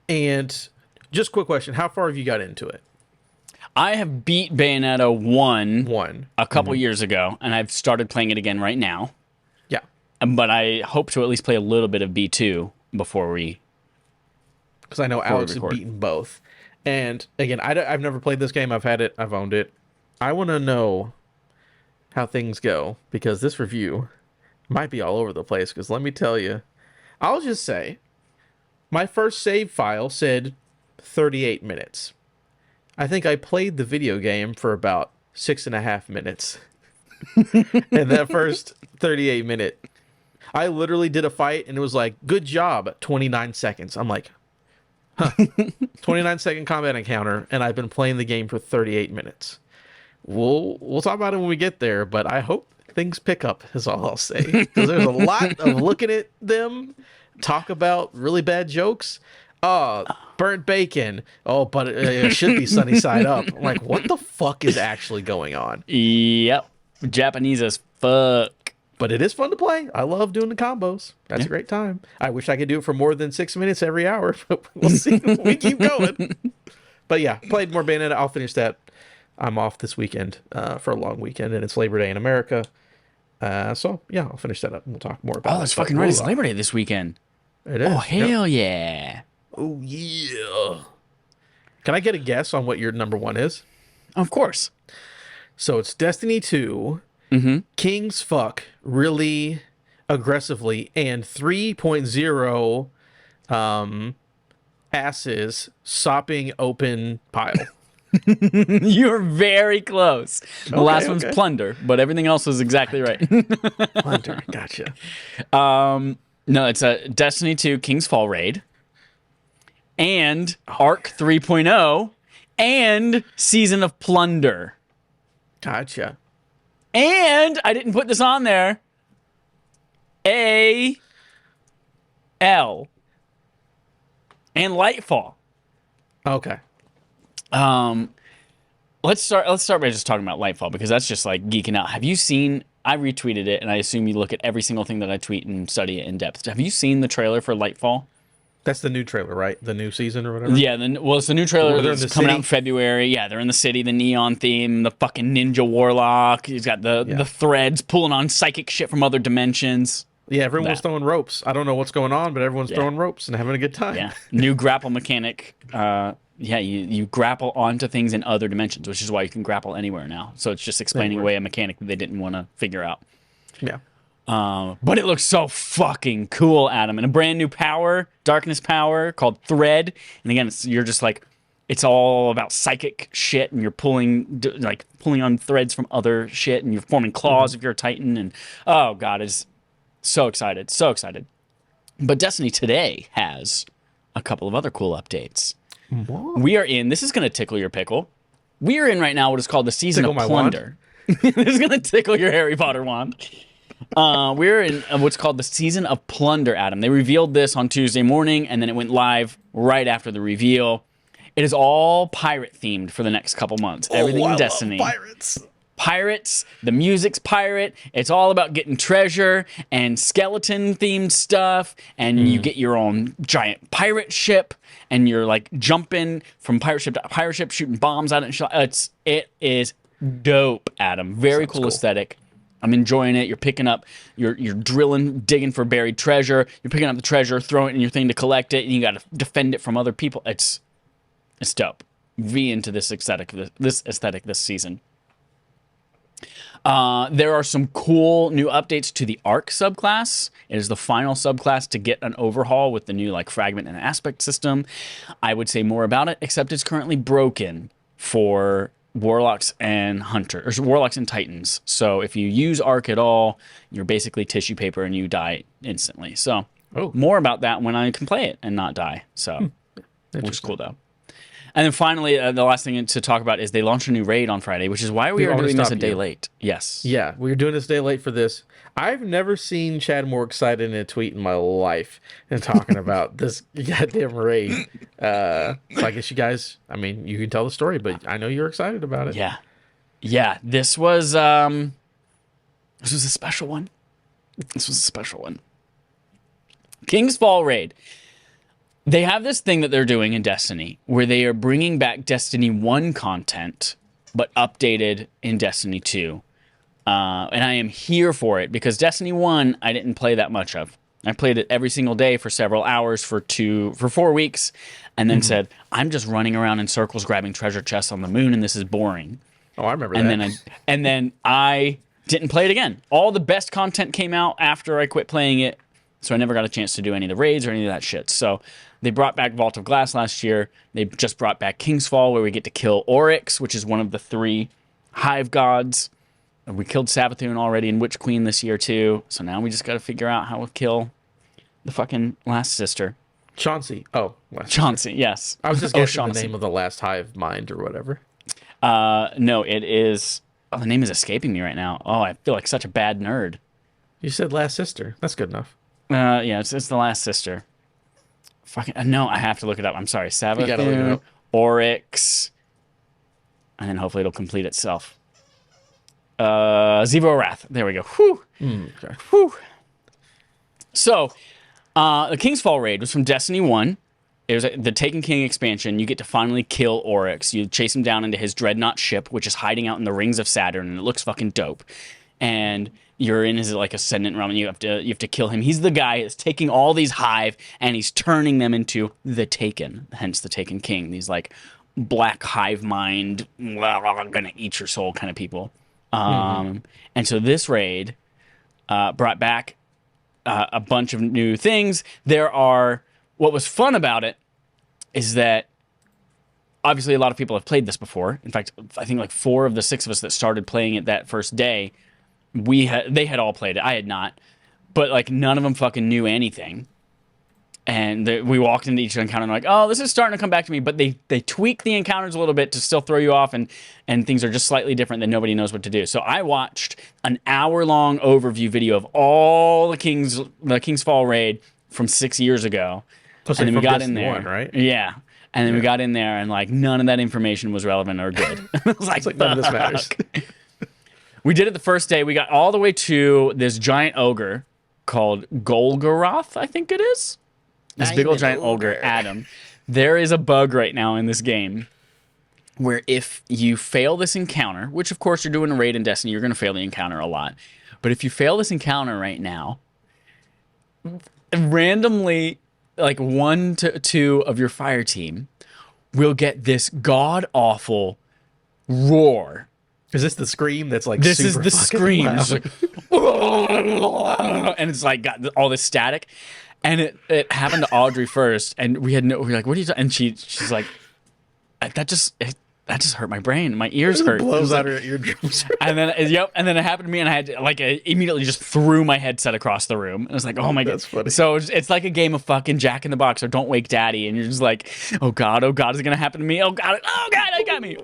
And just quick question. How far have you got into it? I have beat Bayonetta 1 a couple years ago, and I've started playing it again right now. Yeah. But I hope to at least play a little bit of B2 before we... Because I know Alex has beaten both. And again, I've never played this game. I've had it. I've owned it. I want to know how things go because this review might be all over the place. Because let me tell you, I'll just say my first save file said 38 minutes. I think I played the video game for about 6.5 minutes. And that first 38 minute, I literally did a fight and it was like, good job, 29 seconds. I'm like, 29-second combat encounter, and I've been playing the game for 38 minutes. We'll talk about it when we get there, but I hope things pick up, is all I'll say. Because there's a lot of looking at them, talk about really bad jokes. Burnt bacon. Oh, but it should be sunny side up. I'm like, what the fuck is actually going on? Yep. Japanese as fuck. But it is fun to play. I love doing the combos. That's a great time. I wish I could do it for more than 6 minutes every hour, but we'll see. We keep going. But yeah, played more Bayonetta. I'll finish that. I'm off this weekend for a long weekend, and it's Labor Day in America. So yeah, I'll finish that up, and we'll talk more about it. Oh, that's fucking right. It's Labor Day this weekend. It is. Oh, hell yeah. Oh, yeah. Can I get a guess on what your number 1 is? Of course. So it's Destiny 2. King's fuck really aggressively and 3.0 asses sopping open pile. You're very close. The last one's Plunder, but everything else was exactly right. Plunder, gotcha. No, it's a Destiny 2 King's Fall raid and Arc 3.0 and Season of Plunder. Gotcha. And I didn't put this on there. AL and Lightfall. Okay. Let's start by just talking about Lightfall because that's just like geeking out. Have you seen? I retweeted it, and I assume you look at every single thing that I tweet and study it in depth. Have you seen the trailer for Lightfall? That's the new trailer, right? The new season or whatever? Yeah, it's the new trailer that's coming out in February. Yeah, they're in the city, the neon theme, the fucking ninja warlock. He's got the threads pulling on psychic shit from other dimensions. Yeah, everyone's throwing ropes. I don't know what's going on, but everyone's throwing ropes and having a good time. Yeah, new grapple mechanic. You grapple onto things in other dimensions, which is why you can grapple anywhere now. So it's just explaining away a mechanic that they didn't want to figure out. Yeah. But it looks so fucking cool, Adam. And a brand new power, darkness power called Thread. And again, you're just like, it's all about psychic shit, and you're pulling on threads from other shit, and you're forming claws if you're a Titan. And oh god, it's so excited, so excited. But Destiny today has a couple of other cool updates. What? We are in. This is going to tickle your pickle. We are in right now what is called the Season of Plunder. This is going to tickle your Harry Potter wand. We're in what's called the season of Plunder, Adam. They revealed this on Tuesday morning, and then it went live right after the reveal. It is all pirate themed for the next couple months. Everything in Destiny. Love pirates. Pirates, the music's pirate. It's all about getting treasure and skeleton themed stuff, and you get your own giant pirate ship, and you're like jumping from pirate ship to pirate ship, shooting bombs out and it is dope, Adam. Very cool aesthetic. I'm enjoying it. You're picking up, you're drilling, digging for buried treasure. You're picking up the treasure, throwing it in your thing to collect it, and you got to defend it from other people. It's dope. V into this aesthetic this season. There are some cool new updates to the Arc subclass. It is the final subclass to get an overhaul with the new like fragment and aspect system. I would say more about it, except it's currently broken for Warlocks and Hunters, or Warlocks and Titans. So if you use Arc at all, you're basically tissue paper and you die instantly. So more about that when I can play it and not die. So which is cool though. And then finally, the last thing to talk about is they launched a new raid on Friday, which is why we are doing this a day late. Yes. Yeah, we were doing this a day late for this. I've never seen Chad more excited in a tweet in my life than talking about this goddamn raid. So I guess you guys, I mean, you can tell the story, but I know you're excited about it. Yeah. Yeah, this was a special one. This was a special one. King's Fall raid. They have this thing that they're doing in Destiny where they are bringing back Destiny 1 content, but updated in Destiny 2. And I am here for it because Destiny 1, I didn't play that much of. I played it every single day for several hours for 4 weeks and then said, I'm just running around in circles grabbing treasure chests on the moon and this is boring. Oh, I remember that. And then I didn't play it again. All the best content came out after I quit playing it, so I never got a chance to do any of the raids or any of that shit. So they brought back Vault of Glass last year. They just brought back King's Fall, where we get to kill Oryx, which is one of the 3 hive gods. And we killed Savathun already in Witch Queen this year, too. So now we just got to figure out how to kill the fucking last sister. Chauncey. Oh, Chauncey, yes. I was just guessing the name of the last hive mind or whatever. No, it is... Oh, the name is escaping me right now. Oh, I feel like such a bad nerd. You said last sister. That's good enough. Yeah, it's the last sister. Fucking no, I have to look it up. I'm sorry. Savathun, Oryx, and then hopefully it'll complete itself. Zevo Wrath. There we go. Whew. Okay. Whew. So, the King's Fall raid was from Destiny 1. It was the Taken King expansion. You get to finally kill Oryx. You chase him down into his dreadnought ship, which is hiding out in the rings of Saturn, and it looks fucking dope. And you're in his like ascendant realm, and you have to kill him. He's the guy that's taking all these hive and he's turning them into the Taken, hence the Taken King. These like black hive mind, I'm gonna eat your soul kind of people. And so this raid brought back a bunch of new things. What was fun about it is that obviously a lot of people have played this before. In fact, I think like 4 of the 6 of us that started playing it that first day, they had all played it. I had not, but like none of them fucking knew anything. And we walked into each encounter and like, oh, this is starting to come back to me. But they tweak the encounters a little bit to still throw you off, and things are just slightly different than nobody knows what to do. So I watched an hour-long overview video of all the King's Fall raid from 6 years ago. And then we got in there, 1, right? Yeah. And then we got in there, and like none of that information was relevant or good. I was like, none of this matters. We did it the first day. We got all the way to this giant ogre called Golgoroth, I think it is. This big old giant ogre, Adam. There is a bug right now in this game where if you fail this encounter, which of course you're doing a raid in Destiny, you're going to fail the encounter a lot. But if you fail this encounter right now, randomly, like 1 to 2 of your fire team will get this god-awful roar. Is this the scream that's like this super is the scream. loud? It's like, and it's like got all this static. And it happened to Audrey first, and we were like, "What are you?" And she's like, "That just hurt my brain. My ears hurt." Blows out her eardrums. And then it happened to me, and I immediately just threw my headset across the room. And I was like, "Oh my god!" That's funny. So it's like a game of fucking Jack in the Box or Don't Wake Daddy, and you're just like, "Oh god, is it gonna happen to me? Oh god, it got me."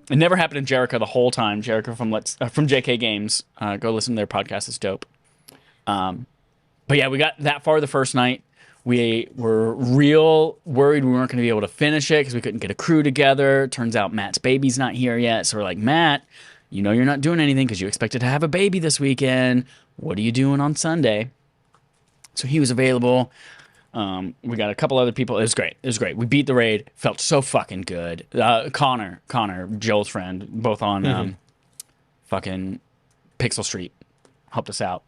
It never happened to Jericho the whole time. Jericho from JK Games. Go listen to their podcast. It's dope. But yeah, we got that far the first night. We were real worried we weren't going to be able to finish it because we couldn't get a crew together. Turns out Matt's baby's not here yet. So we're like, Matt, you know you're not doing anything because you expected to have a baby this weekend. What are you doing on Sunday? So he was available. We got a couple other people. It was great. It was great. We beat the raid. Felt so fucking good. Connor, Joel's friend, both on fucking Pixel Street, helped us out.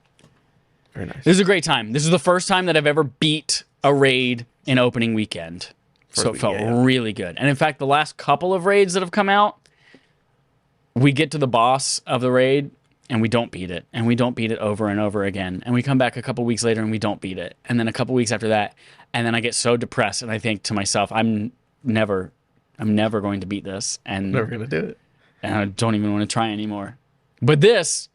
Very nice. This is a great time. This is the first time that I've ever beat a raid in opening weekend. So it felt really good. And in fact, the last couple of raids that have come out, we get to the boss of the raid and we don't beat it. And we don't beat it over and over again. And we come back a couple weeks later and we don't beat it. And then a couple weeks after that. And then I get so depressed and I think to myself, I'm never going to beat this. And never going to do it. And I don't even want to try anymore. But this,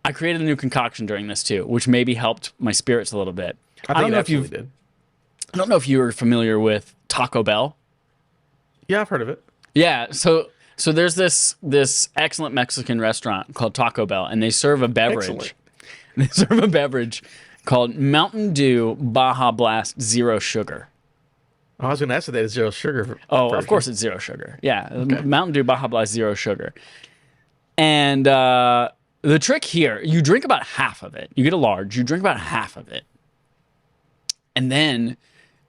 I created a new concoction during this too, which maybe helped my spirits a little bit. I don't know if you did. I don't know if you were familiar with Taco Bell. Yeah, I've heard of it. Yeah, so there's this excellent Mexican restaurant called Taco Bell, and they serve a beverage. Excellent. They serve a beverage called Mountain Dew Baja Blast Zero Sugar. I was going to ask if that is zero sugar. Oh, of course it's zero sugar. Yeah, okay. Mountain Dew Baja Blast Zero Sugar. And the trick here, you drink about half of it. You get a large, you drink about half of it. And then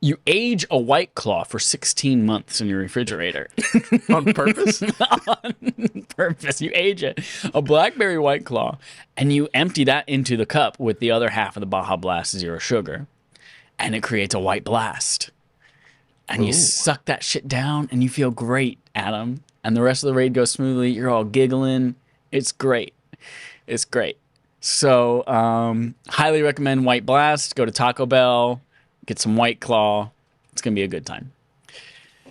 you age a White Claw for 16 months in your refrigerator. On purpose? On purpose. You age it. A blackberry White Claw. And you empty that into the cup with the other half of the Baja Blast Zero Sugar. And it creates a white blast. And you suck that shit down and you feel great, Adam. And the rest of the raid goes smoothly. You're all giggling. It's great. It's great. So, highly recommend White Blast. Go to Taco Bell. Get some White Claw. It's going to be a good time.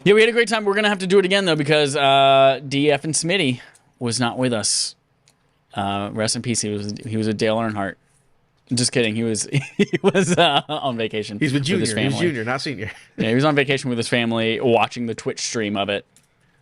Yeah, we had a great time. We're going to have to do it again, though, because DF and Smitty was not with us. Rest in peace. He was a Dale Earnhardt. Just kidding. He was on vacation. He's with Junior. His family. He's Junior, not Senior. Yeah, he was on vacation with his family watching the Twitch stream of it.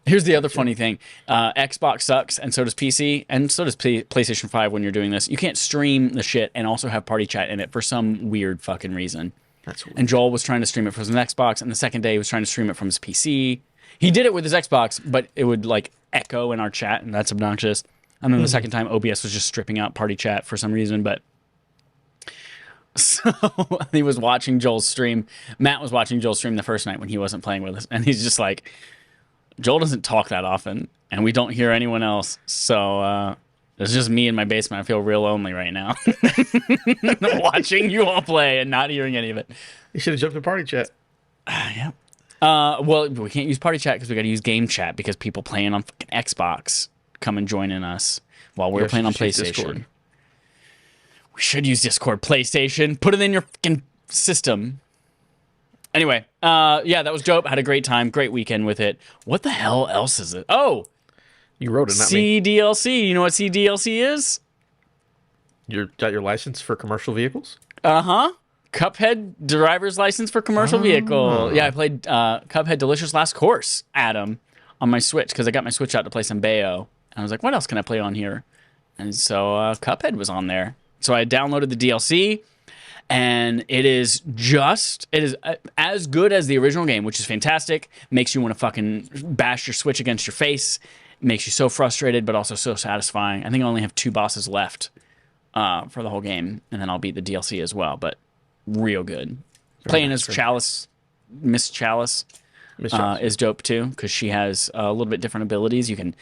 Here's the other funny thing. Xbox sucks, and so does PC, and so does PlayStation 5 when you're doing this. You can't stream the shit and also have party chat in it for some weird fucking reason. That's weird. And Joel was trying to stream it from his Xbox, and the second day he was trying to stream it from his PC. He did it with his Xbox, but it would like echo in our chat, and that's obnoxious. And then the second time, OBS was just stripping out party chat for some reason, but... So he was watching Joel's stream. Matt was watching Joel's stream the first night when he wasn't playing with us, and he's just like... Joel doesn't talk that often, and we don't hear anyone else. So it's just me in my basement. I feel real lonely right now. Watching you all play and not hearing any of it. You should have jumped in party chat. Yeah. Well, we can't use party chat because we got to use game chat because people playing on fucking Xbox come and join in us while we're playing on PlayStation. Discord. We should use Discord. PlayStation. Put it in your fucking system. Anyway, yeah, that was dope. Had a great time. Great weekend with it. What the hell else is it? Oh! You wrote it, not me. CDLC. You know what CDLC is? You got your license for commercial vehicles? Uh-huh. Cuphead driver's license for commercial vehicle. Yeah, I played Cuphead Delicious Last Course, Adam, on my Switch, because I got my Switch out to play some Bayo. And I was like, what else can I play on here? And so Cuphead was on there. So I downloaded the DLC. And it is as good as the original game, which is fantastic. Makes you want to fucking bash your Switch against your face. Makes you so frustrated, but also so satisfying. I think I only have 2 bosses left for the whole game, and then I'll beat the DLC as well. But real good. Playing as Chalice, Miss Chalice, is dope too, because she has a little bit different abilities. You can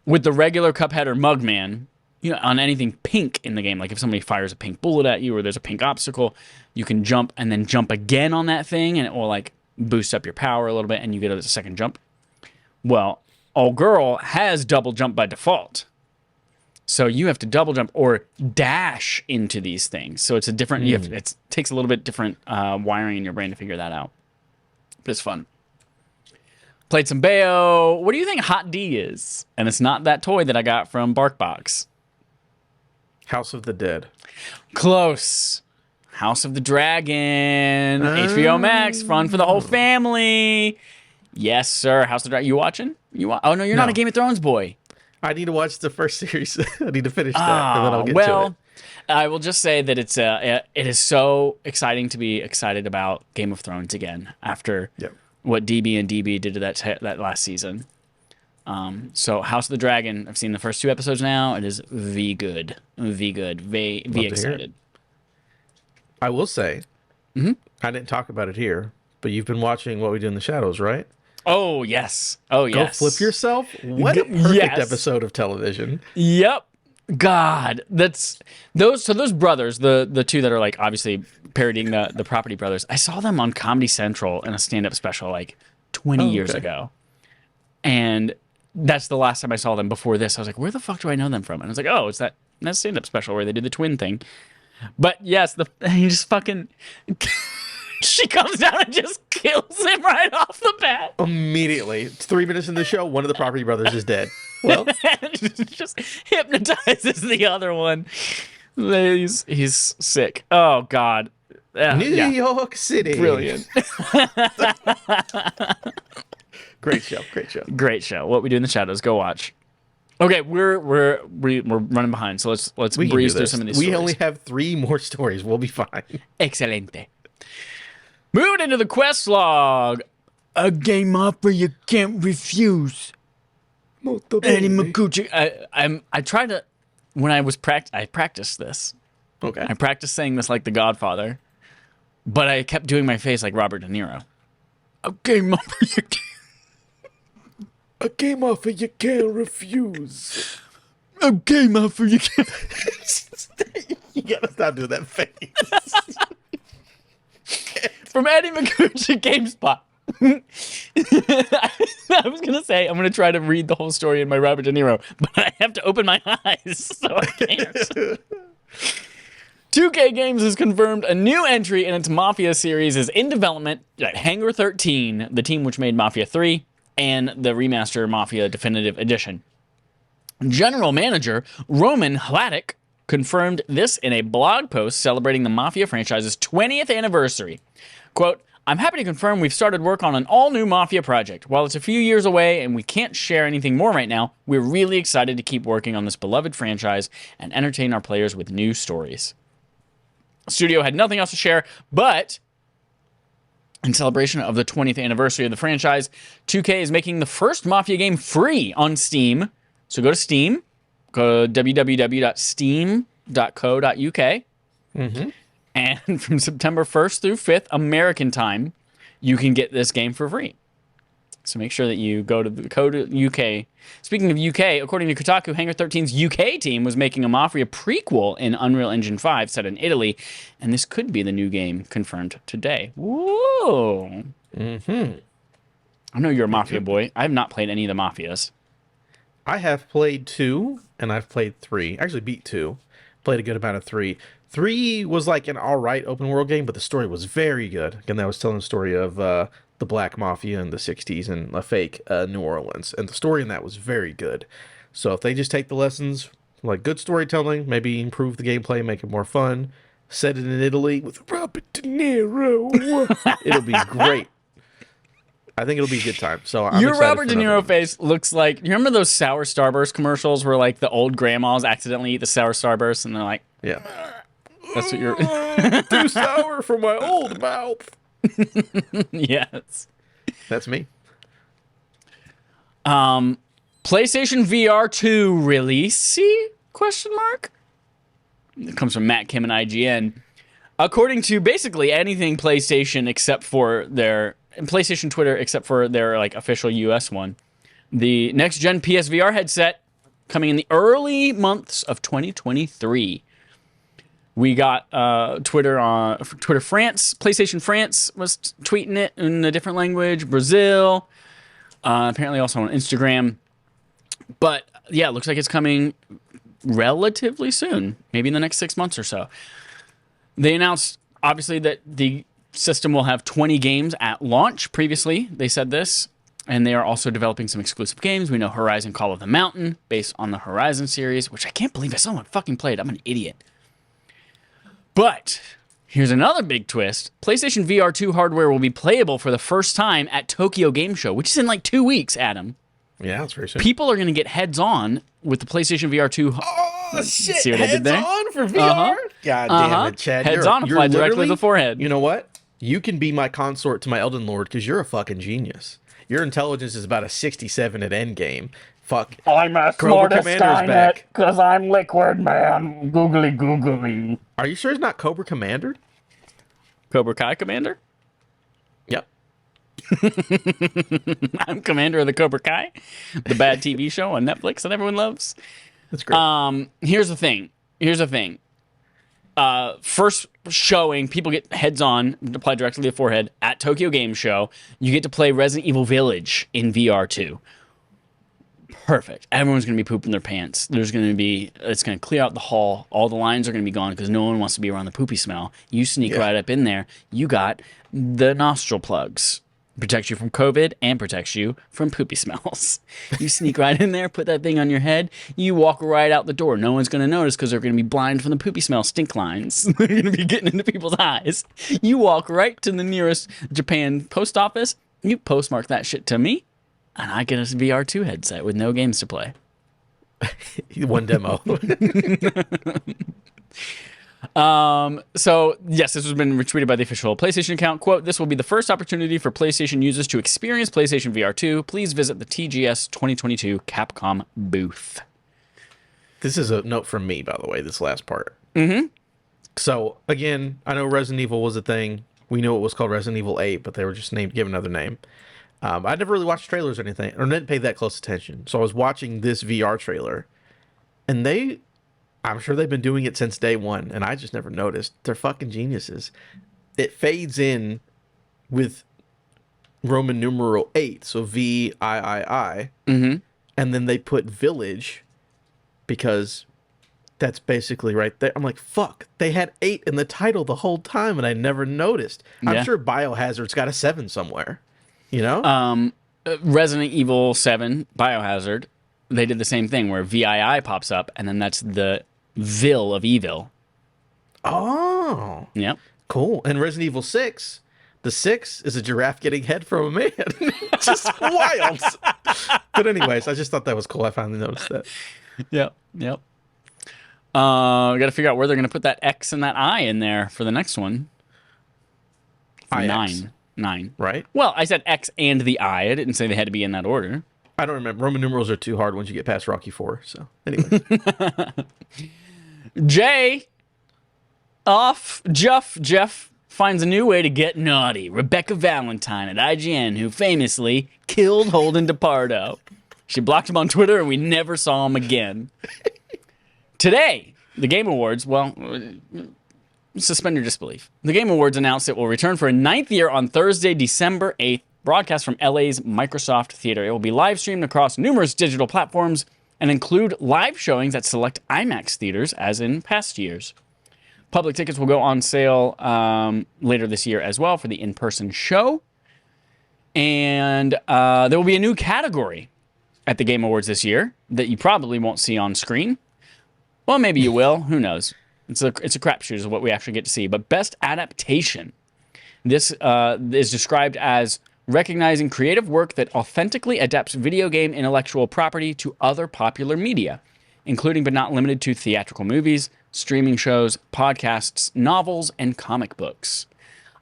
with the regular Cuphead or Mugman. You know, on anything pink in the game, like if somebody fires a pink bullet at you or there's a pink obstacle, you can jump and then jump again on that thing, and it will like boost up your power a little bit, and you get a second jump. Well, old girl has double jump by default, so you have to double jump or dash into these things. So it's a different. It takes a little bit different wiring in your brain to figure that out, but it's fun. Played some Bayo. What do you think Hot D is? And it's not that toy that I got from BarkBox. House of the Dead. Close. House of the Dragon. HBO Max. Fun for the whole family. Yes, sir. House of the Dragon. You watching? Oh, no, you're not a Game of Thrones boy. I need to watch the first series. I need to finish that, and then I'll get to it. I will just say that it is so exciting to be excited about Game of Thrones again after what DB and DB did to that last season. So House of the Dragon, I've seen the first 2 episodes now. It is V excited. I will say, I didn't talk about it here, but you've been watching What We Do in the Shadows, right? Oh, yes. Oh, yes. Go flip yourself. What a perfect episode of television. Yep. God, that's those brothers, the 2 that are like obviously parodying the Property Brothers. I saw them on Comedy Central in a stand-up special like 20 years ago. And that's the last time I saw them. Before this, I was like, where the fuck do I know them from? And I was like, oh, it's that stand-up special where they do the twin thing. But yes, he just fucking she comes down and just kills him right off the bat. Immediately. It's 3 minutes in the show, one of the Property Brothers is dead. Well, just hypnotizes the other one. He's sick. Oh God. New York City. Brilliant. Great show. Great show. What We Do in the Shadows. Go watch. Okay, we're running behind, so let's breeze through some of these stories. We only have 3 more stories. We'll be fine. Excelente. Moving into the quest log. A game offer you can't refuse. Eddie Makuchi. I tried to when I practiced this. Okay. I practiced saying this like the Godfather, but I kept doing my face like Robert De Niro. A game offer you can't. A game offer you can't refuse. A game offer you can't. You gotta stop doing that face. From Eddie Makuchi GameSpot. I was gonna say I'm gonna try to read the whole story in my Robert De Niro, but I have to open my eyes, so I can't. 2K Games has confirmed a new entry in its Mafia series is in development at Hangar 13, the team which made Mafia 3 and the remaster Mafia Definitive Edition. General Manager Roman Hladik confirmed this in a blog post celebrating the Mafia franchise's 20th anniversary. Quote, I'm happy to confirm we've started work on an all-new Mafia project. While it's a few years away and we can't share anything more right now, we're really excited to keep working on this beloved franchise and entertain our players with new stories. The studio had nothing else to share, but in celebration of the 20th anniversary of the franchise, 2K is making the first Mafia game free on Steam. So go to Steam, go to www.steam.co.uk, and from September 1st through 5th, American time, you can get this game for free. So make sure that you go to the code UK. Speaking of UK, according to Kotaku, Hangar 13's UK team was making a Mafia prequel in Unreal Engine 5 set in Italy, and this could be the new game confirmed today. Whoa. I know you're a Mafia boy. I have not played any of the Mafias. I have played 2, and I've played 3. Actually beat 2. Played a good amount of 3. 3 was like an alright open world game, but the story was very good. Again, that was telling the story of the Black Mafia in the 60s and a fake New Orleans. And the story in that was very good. So if they just take the lessons, like good storytelling, maybe improve the gameplay, make it more fun, set it in Italy with Robert De Niro, it'll be great. I think it'll be a good time. So I'm your excited Robert De Niro face looks like, you remember those Sour Starburst commercials where like the old grandmas accidentally eat the Sour Starburst and they're like, yeah, that's what you're too sour for my old mouth. Yes, that's me. PlayStation VR 2 release? Question mark. It comes from Matt Kim and IGN. According to basically anything PlayStation except for their PlayStation Twitter, except for their like official US one, the next gen PSVR headset coming in the early months of 2023. We got Twitter France, PlayStation France was tweeting it in a different language, Brazil, apparently also on Instagram. But yeah, it looks like it's coming relatively soon, maybe in the next 6 months or so. They announced, obviously, that the system will have 20 games at launch. Previously, they said this. And they are also developing some exclusive games. We know Horizon Call of the Mountain, based on the Horizon series, which I can't believe I still fucking played. I'm an idiot. But here's another big twist. PlayStation VR 2 hardware will be playable for the first time at Tokyo Game Show, which is in like 2 weeks, Adam. Yeah, that's very soon. People are going to get heads-on with the PlayStation VR 2 Oh shit! See what I did Heads there? on for VR. God damn it, Chad! Heads You're- on, you're apply directly to literally- the forehead. You know what? You can be my consort to my Elden Lord because you're a fucking genius. Your intelligence is about a 67 at endgame. Fuck. I'm as Cobra smart as Commander's Skynet back. because I'm Liquid Man. Googly googly. Are you sure it's not Cobra Commander? Cobra Kai Commander? Yep. I'm commander of the Cobra Kai, the bad TV show on Netflix that everyone loves. That's great. Here's the thing. First showing, people get heads on, apply directly to the forehead at Tokyo Game Show. You get to play Resident Evil Village in VR too. Perfect. Everyone's going to be pooping their pants. It's going to clear out the hall. All the lines are going to be gone because no one wants to be around the poopy smell. You sneak right up in there. You got the nostril plugs. Protects you from COVID and protects you from poopy smells. You sneak right in there, put that thing on your head. You walk right out the door. No one's going to notice because they're going to be blind from the poopy smell stink lines. They're going to be getting into people's eyes. You walk right to the nearest Japan post office. You postmark that shit to me. And I get a VR2 headset with no games to play. One demo. So, yes, this has been retweeted by the official PlayStation account. Quote, this will be the first opportunity for PlayStation users to experience PlayStation VR 2. Please visit the TGS 2022 Capcom booth. This is a note from me, by the way, this last part. Mm-hmm. So, again, I know Resident Evil was a thing. We knew it was called Resident Evil 8, but they were just given another name. I never really watched trailers or anything, or didn't pay that close attention. So I was watching this VR trailer, and I'm sure they've been doing it since day one, and I just never noticed. They're fucking geniuses. It fades in with Roman numeral 8, so VIII, and then they put Village because that's basically right there. I'm like, fuck, they had 8 in the title the whole time, and I never noticed. I'm sure Biohazard's got a 7 somewhere. You know? Resident Evil 7, Biohazard, they did the same thing where VII pops up, and then that's the Vil of evil. Oh. Yep. Cool. And Resident Evil 6, the 6 is a giraffe getting head from a man. Just wild. But anyways, I just thought that was cool. I finally noticed that. Yep. We got to figure out where they're going to put that X and that I in there for the next one. IX. 9. Right? Well, I said X and the I. I didn't say they had to be in that order. I don't remember. Roman numerals are too hard once you get past Rocky 4. So, anyway. Geoff finds a new way to get naughty. Rebecca Valentine at IGN, who famously killed Holden DePardo. She blocked him on Twitter, and we never saw him again. Today, the Game Awards, suspend your disbelief. The Game Awards announced it will return for a 9th year on Thursday, December 8th, broadcast from LA's Microsoft Theater. It will be live streamed across numerous digital platforms and include live showings at select IMAX theaters, as in past years. Public tickets will go on sale later this year as well for the in-person show. And there will be a new category at the Game Awards this year that you probably won't see on screen. Well, maybe you will. Who knows? It's a crapshoot is what we actually get to see. But best adaptation. This is described as recognizing creative work that authentically adapts video game intellectual property to other popular media, including but not limited to theatrical movies, streaming shows, podcasts, novels, and comic books.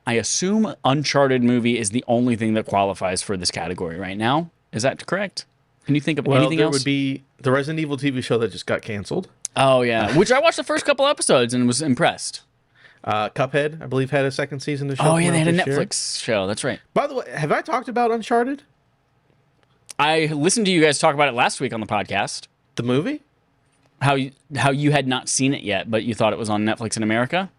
I assume Uncharted movie is the only thing that qualifies for this category right now. Is that correct? Can you think of anything else? There would be the Resident Evil TV show that just got canceled. Oh, yeah. Which I watched the first couple episodes and was impressed. Cuphead, I believe, had a second season to show. Oh, yeah, they had a Netflix show. That's right. By the way, have I talked about Uncharted? I listened to you guys talk about it last week on the podcast. The movie? How you had not seen it yet, but you thought it was on Netflix in America?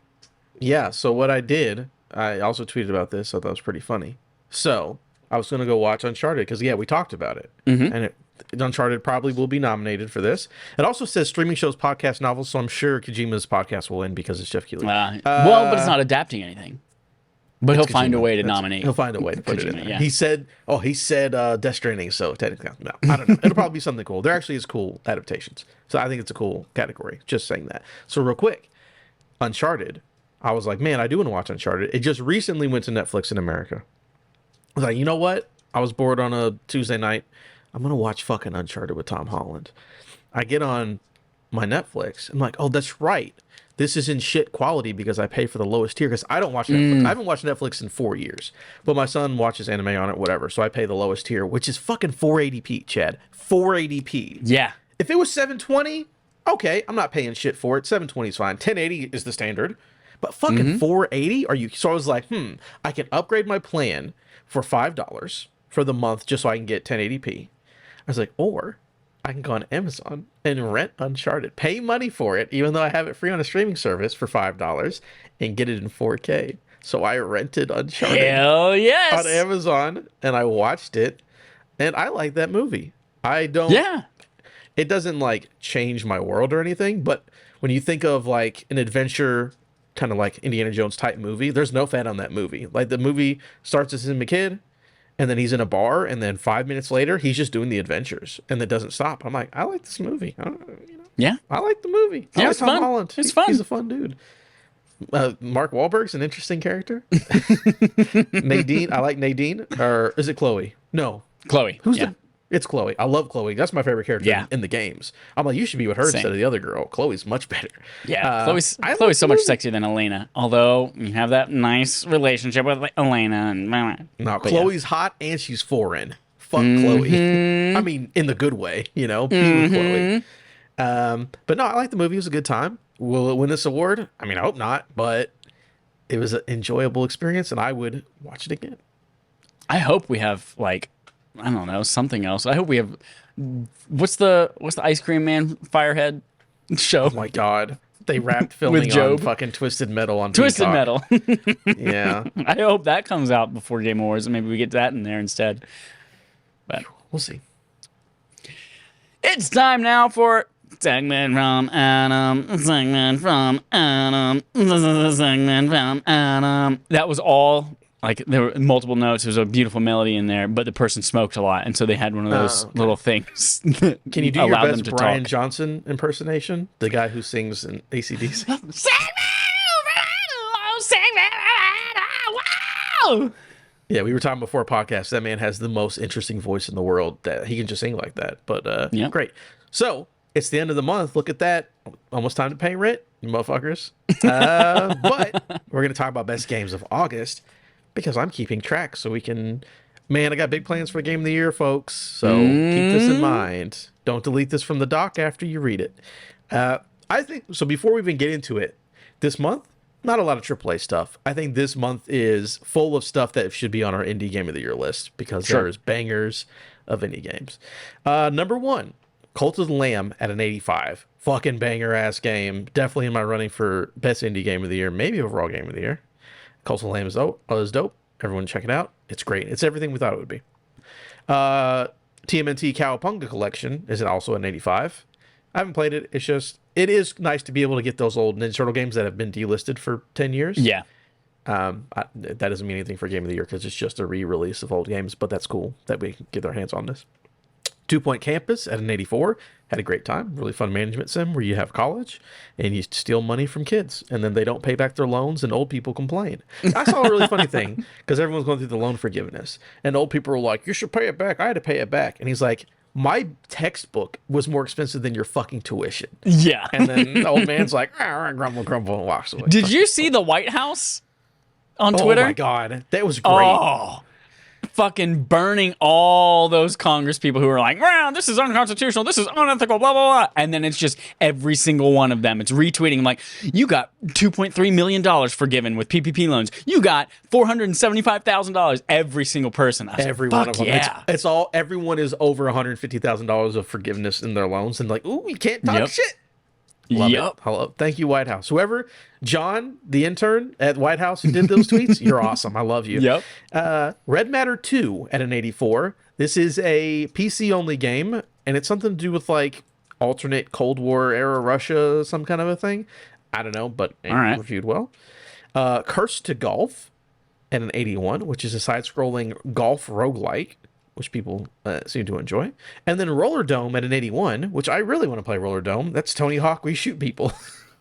Yeah, so what I did, I also tweeted about this, so that was pretty funny. So, I was going to go watch Uncharted, because, yeah, we talked about it. Mm-hmm. And Uncharted probably will be nominated for this. It also says streaming shows, podcast, novels, so I'm sure Kojima's podcast will win because it's Geoff Keighley. Well, but it's not adapting anything. But he'll find a way to nominate. He'll find a way to put it in there. Yeah. He said Death Stranding, so technically, no, I don't know. It'll probably be something cool. There actually is cool adaptations. So I think it's a cool category. Just saying that. So real quick, Uncharted, I was like, man, I do want to watch Uncharted. It just recently went to Netflix in America. I was like, you know what? I was bored on a Tuesday night. I'm going to watch fucking Uncharted with Tom Holland. I get on my Netflix. I'm like, oh, that's right. This is in shit quality because I pay for the lowest tier because I don't watch Netflix. I haven't watched Netflix in 4 years, but my son watches anime on it, whatever. So I pay the lowest tier, which is fucking 480p, Chad. 480p. Yeah. If it was 720, okay, I'm not paying shit for it. 720 is fine. 1080 is the standard. But fucking 480? Are you? So I was like, I can upgrade my plan for $5 for the month just so I can get 1080p. I was like, or I can go on Amazon and rent Uncharted, pay money for it, even though I have it free on a streaming service for $5, and get it in 4K. So I rented Uncharted Hell yes. on Amazon, and I watched it, and I like that movie. I don't. Yeah. It doesn't like change my world or anything, but when you think of like an adventure, kind of like Indiana Jones type movie, there's no fat on that movie. Like the movie starts as him a kid, and then he's in a bar, and then 5 minutes later, he's just doing the adventures, and it doesn't stop. I'm like, I like this movie. Yeah. I like the movie. I Yeah, like it's Tom fun. Holland. It's fun. He's a fun dude. Mark Wahlberg's an interesting character. Nadine, I like Nadine. Or is it Chloe? No. Chloe. Who's the? It's Chloe. I love Chloe. That's my favorite character in the games. I'm like, you should be with her Same. instead of the other girl. Chloe's much better. Yeah, I like Chloe's so the much movie. sexier than Elena. Although you have that nice relationship with like, Elena and No, but Chloe's hot and she's foreign. Fuck Chloe. I mean, in the good way, you know. Be with Chloe. But no, I like the movie. It was a good time. Will it win this award? I mean, I hope not. But it was an enjoyable experience, and I would watch it again. I hope we have like I don't know something else. I hope we have what's the Ice Cream Man Firehead show? Oh my god, they wrapped filming on Job. fucking Twisted Metal on Twisted Peacock. Metal. Yeah, I hope that comes out before Game Awards, and maybe we get that in there instead. But we'll see. it's time now for segment from Adam. Segment from Adam. Segment from Adam. That was all. Like, there were multiple notes. There's a beautiful melody in there, but the person smoked a lot, and so they had one of those little things. Can you do your allowed them best to Brian talk. Johnson impersonation? The guy who sings in AC/DC? Yeah, we were talking before a podcast. That man has the most interesting voice in the world. That he can just sing like that. But great. So it's the end of the month. Look at that. Almost time to pay rent, you motherfuckers. But we're gonna talk about best games of August because I'm keeping track so we can. Man, I got big plans for the game of the year, folks. So keep this in mind. Don't delete this from the doc after you read it. I think so. Before we even get into it, this month. Not a lot of AAA stuff. I think this month is full of stuff that should be on our indie game of the year list because there's bangers of indie games. Number 1, Cult of the Lamb at an 85. Fucking banger ass game. Definitely in my running for best indie game of the year, maybe overall game of the year. Cult of the Lamb is dope. Everyone check it out. It's great. It's everything we thought it would be. TMNT Cowabunga Collection is also an 85. I haven't played it. It's just, it is nice to be able to get those old Ninja Turtle games that have been delisted for 10 years. Yeah. That doesn't mean anything for Game of the Year because it's just a re-release of old games, but that's cool that we can get our hands on this. 2 Point Campus at an 84. Had a great time. Really fun management sim where you have college and you steal money from kids and then they don't pay back their loans and old people complain. I saw a really funny thing because everyone's going through the loan forgiveness and old people were like, you should pay it back. I had to pay it back. And he's like, my textbook was more expensive than your fucking tuition. Yeah. And then the old man's like, grumble, grumble, and walks away. Did you see the White House on Twitter? Oh my God. That was great. Oh, fucking burning all those Congress people who are like, wow, this is unconstitutional, this is unethical, blah, blah, blah. And then it's just every single one of them. It's retweeting like, you got $2.3 million forgiven with PPP loans. You got $475,000. Every single person. Every like, one of them. Yeah. It's all, everyone is over $150,000 of forgiveness in their loans and like, ooh, you can't talk shit. Love it. Hello. Thank you, White House. Whoever, John, the intern at White House who did those tweets, you're awesome. I love you. Yep. Red Matter 2 at an 84. This is a PC-only game, and it's something to do with, like, alternate Cold War era Russia, some kind of a thing. I don't know, but it reviewed well. Curse to Golf at an 81, which is a side-scrolling golf roguelike, which people seem to enjoy. And then Roller Dome at an 81, which I really want to play Roller Dome. That's Tony Hawk, we shoot people.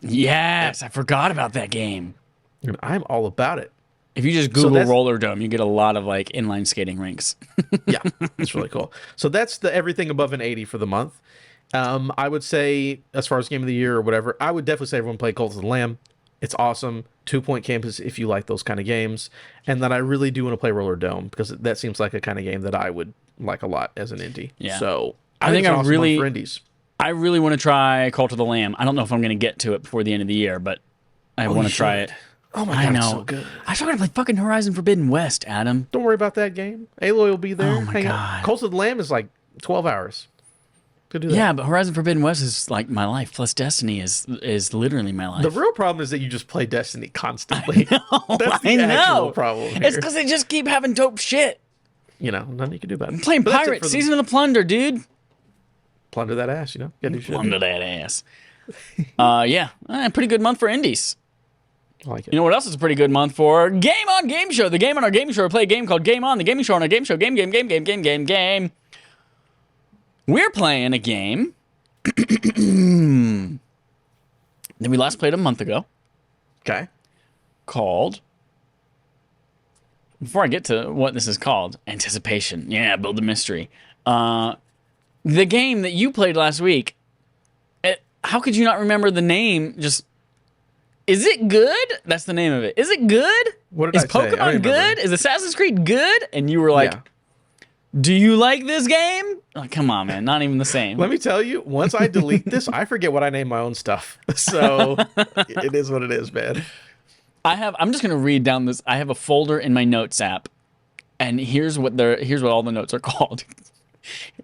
Yes, I forgot about that game. And I'm all about it. If you just Google Roller Dome, you get a lot of like inline skating rinks. Yeah, it's really cool. So that's the everything above an 80 for the month. I would say, as far as game of the year or whatever, I would definitely say everyone play Cult of the Lamb. It's awesome. 2 Point Campus if you like those kind of games. And then I really do want to play Roller Dome because that seems like a kind of game that I would like a lot as an indie. Yeah. So I think it's an I awesome really month for indies. I really want to try Cult of the Lamb. I don't know if I'm going to get to it before the end of the year, but I want to try it. Oh my I god, know. it's so good. I still got to play fucking Horizon Forbidden West, Adam. Don't worry about that game. Aloy will be there. Oh my Hang God. on. Cult of the Lamb is like 12 hours to do that. Yeah, but Horizon Forbidden West is like my life. Plus Destiny is literally my life. The real problem is that you just play Destiny constantly. That's the I actual know. problem here. It's because they just keep having dope shit. You know, nothing you can do about it. I'm playing But that's it Pirate for the- Season of the Plunder, dude. Plunder that ass, you know? Gotta do shit. Plunder that ass. Yeah, pretty good month for indies. I like it. You know what else is a pretty good month for? Game On Game Show. The game on our game show. We play a game called Game On. The gaming show on our game show. Game. We're playing a game that we last played a month ago Okay. called, before I get to what this is called, Anticipation. Yeah, build the mystery. The game that you played last week, how could you not remember the name? Just, is it good? That's the name of it. Is it good? What did Is I say? I don't Pokemon remember. good? Is Assassin's Creed good? And you were like, Yeah. do you like this game? Oh, come on, man. Not even the same. Let me tell you, once I delete this, I forget what I name my own stuff. So it is what it is, man. I'm just gonna read down this. I have a folder in my notes app, and here's what all the notes are called.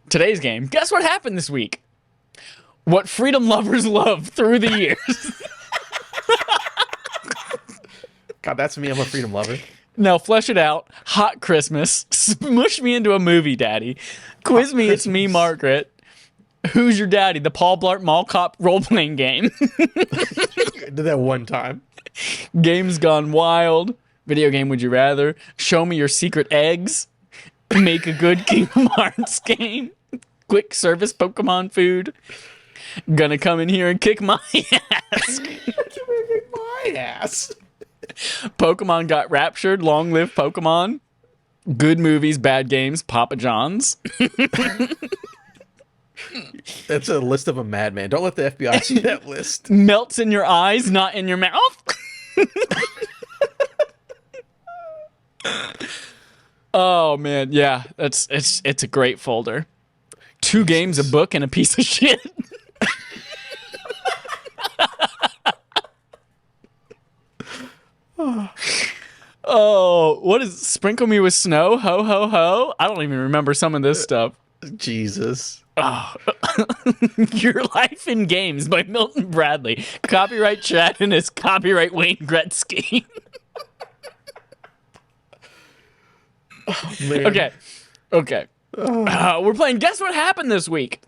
Today's game. Guess what happened this week? What freedom lovers love through the years. God, that's me. I'm a freedom lover. Now flesh it out. Hot Christmas. Smush me into a movie, Daddy. Quiz me, it's me, Margaret. Who's your daddy? The Paul Blart Mall Cop role-playing game. I did that one time. Games Gone Wild. Video game Would You Rather. Show me your secret eggs. Make a good Kingdom Hearts game. Quick service Pokemon food. Gonna come in here and kick my ass. My ass. Pokemon Got Raptured. Long live Pokemon. Good movies, bad games, Papa John's. That's a list of a madman. Don't let the FBI see that list. Melts in your eyes, not in your mouth. Oh man, yeah, it's a great folder. 2 games, a book, and a piece of shit. Oh, what is Sprinkle Me with Snow? Ho ho ho. I don't even remember some of this stuff. Jesus. Your Life in Games by Milton Bradley. Copyright Chad and his copyright Wayne Gretzky. Man. Okay. We're playing Guess What Happened This Week.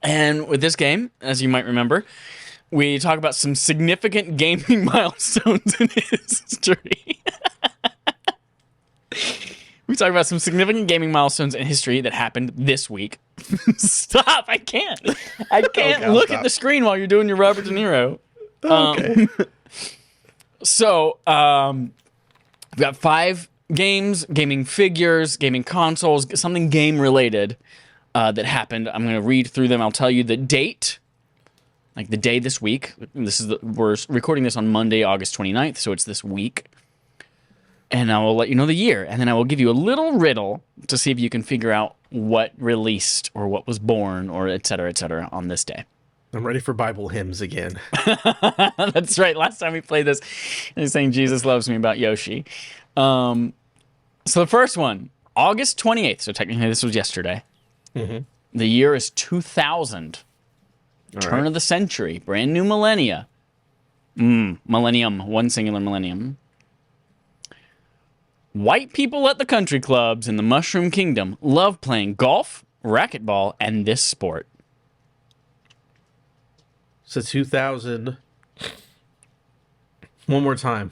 And with this game, as you might remember, we talk about some significant gaming milestones in history. We talk about some significant gaming milestones in history that happened this week. Stop! I can't Okay, I'll look stop. at the screen while you're doing your Robert De Niro. Okay. So, we've got 5 games, gaming figures, gaming consoles, something game related that happened. I'm going to read through them. I'll tell you the date, like the day this week. We're recording this on Monday, August 29th, so it's this week. And I will let you know the year, and then I will give you a little riddle to see if you can figure out what released or what was born or et cetera, on this day. I'm ready for Bible hymns again. That's right. Last time we played this, they sang Jesus Loves Me about Yoshi. So the first one, August 28th. So technically this was yesterday. Mm-hmm. The year is 2000. Turn of the century. Brand new millennia. Millennium. One singular millennium. White people at the country clubs in the Mushroom Kingdom love playing golf, racquetball, and this sport. So 2000. One more time.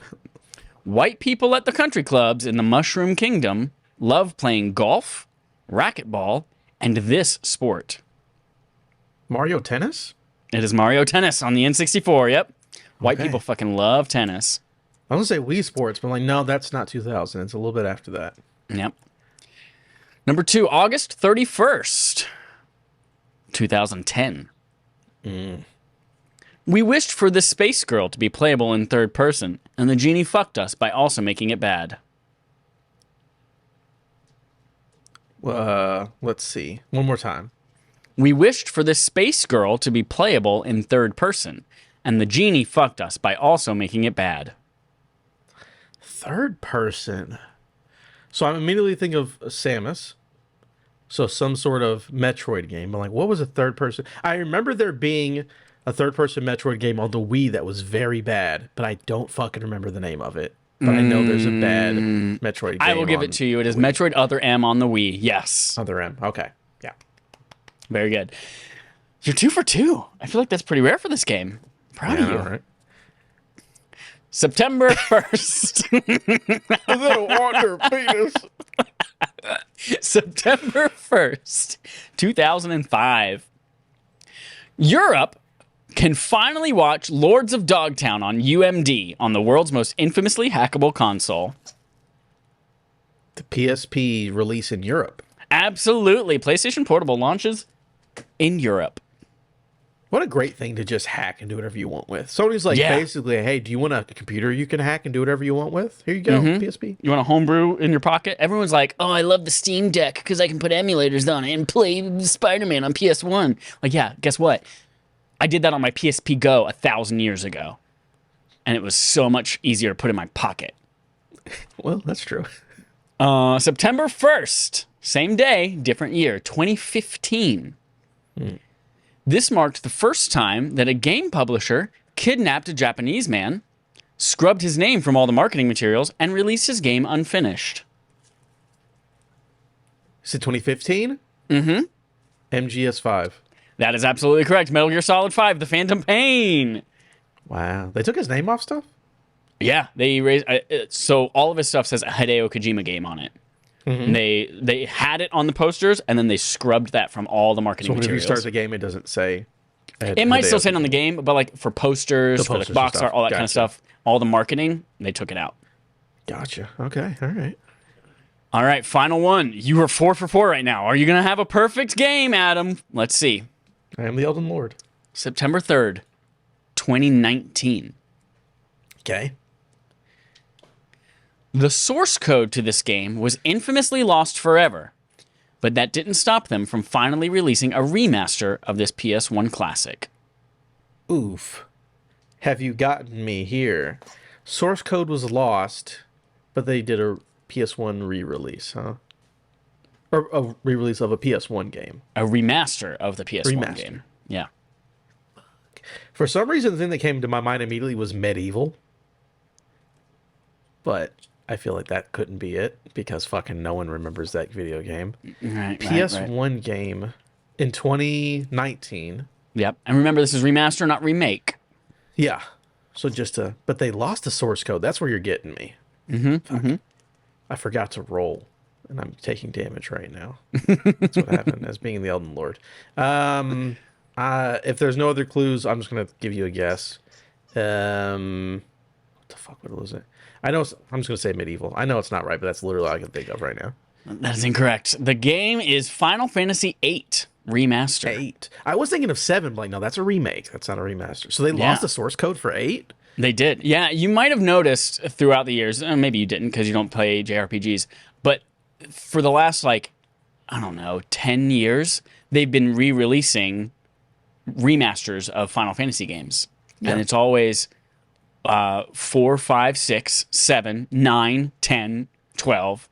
White people at the country clubs in the Mushroom Kingdom love playing golf, racquetball, and this sport. Mario Tennis? It is Mario Tennis on the N64, yep. White Okay. people fucking love tennis. I was going to say Wii Sports, but I'm like, no, that's not 2000. It's a little bit after that. Yep. Number 2, August 31st. 2010. We wished for this space girl to be playable in third person, and the genie fucked us by also making it bad. Let's see. One more time. We wished for this space girl to be playable in third person, and the genie fucked us by also making it bad. Third person. So I'm immediately thinking of Samus. So some sort of Metroid game. I'm like, what was a third person? I remember there being a third person Metroid game on the Wii that was very bad, but I don't fucking remember the name of it. But I know there's a bad Metroid game. I will give it to you. It is Wii. Metroid Other M on the Wii. Yes. Other M. Okay. Yeah. Very good. You're 2 for 2. I feel like that's pretty rare for this game. Proud of you. All right. September 1st. A little water penis. September 1st, 2005. Europe can finally watch Lords of Dogtown on UMD on the world's most infamously hackable console. The PSP release in Europe. Absolutely. PlayStation Portable launches in Europe. What a great thing to just hack and do whatever you want with. Sony's like, basically, hey, do you want a computer you can hack and do whatever you want with? Here you go, PSP. You want a homebrew in your pocket? Everyone's like, oh, I love the Steam Deck because I can put emulators on it and play Spider-Man on PS1. Like, yeah, guess what? I did that on my PSP Go 1,000 years ago. And it was so much easier to put in my pocket. Well, that's true. September 1st, same day, different year, 2015. This marked the first time that a game publisher kidnapped a Japanese man, scrubbed his name from all the marketing materials, and released his game unfinished. Is it 2015? MGS5. That is absolutely correct. Metal Gear Solid 5, The Phantom Pain. Wow. They took his name off stuff? Yeah, they erased. So all of his stuff says a Hideo Kojima game on it. And they had it on the posters, and then they scrubbed that from all the marketing materials. If you start the game, it doesn't say. It might still say it on the game, but like for posters, for the box art, all that kind of stuff, all the marketing, they took it out. Gotcha. Okay. All right. All right, final one. You are 4 for 4 right now. Are you going to have a perfect game, Adam? Let's see. I am the Elden Lord. September 3rd, 2019. Okay. The source code to this game was infamously lost forever, but that didn't stop them from finally releasing a remaster of this PS1 classic. Oof. Have you gotten me here? Source code was lost, but they did a PS1 re-release, huh? Or a re-release of a PS1 game. A remaster of the PS1 game. Yeah. For some reason, the thing that came to my mind immediately was Medieval. But I feel like that couldn't be it, because fucking no one remembers that video game. Right, PS1 game in 2019. Yep. And remember, this is remaster, not remake. Yeah. So but they lost the source code. That's where you're getting me. I forgot to roll, and I'm taking damage right now. That's what happened as being the Elden Lord. If there's no other clues, I'm just gonna give you a guess. What the fuck? What was it? I'm just gonna say Medieval. I know it's not right, but that's literally all I can think of right now. That is incorrect. The game is Final Fantasy VIII Remaster. 8. I was thinking of 7, but like, no, that's a remake. That's not a remaster. So they lost the source code for 8? They did. Yeah, you might have noticed throughout the years, maybe you didn't because you don't play JRPGs, but for the last, 10 years, they've been re-releasing remasters of Final Fantasy games. Yeah. And it's always 4, 5, 6, 7, 9, 10, 12,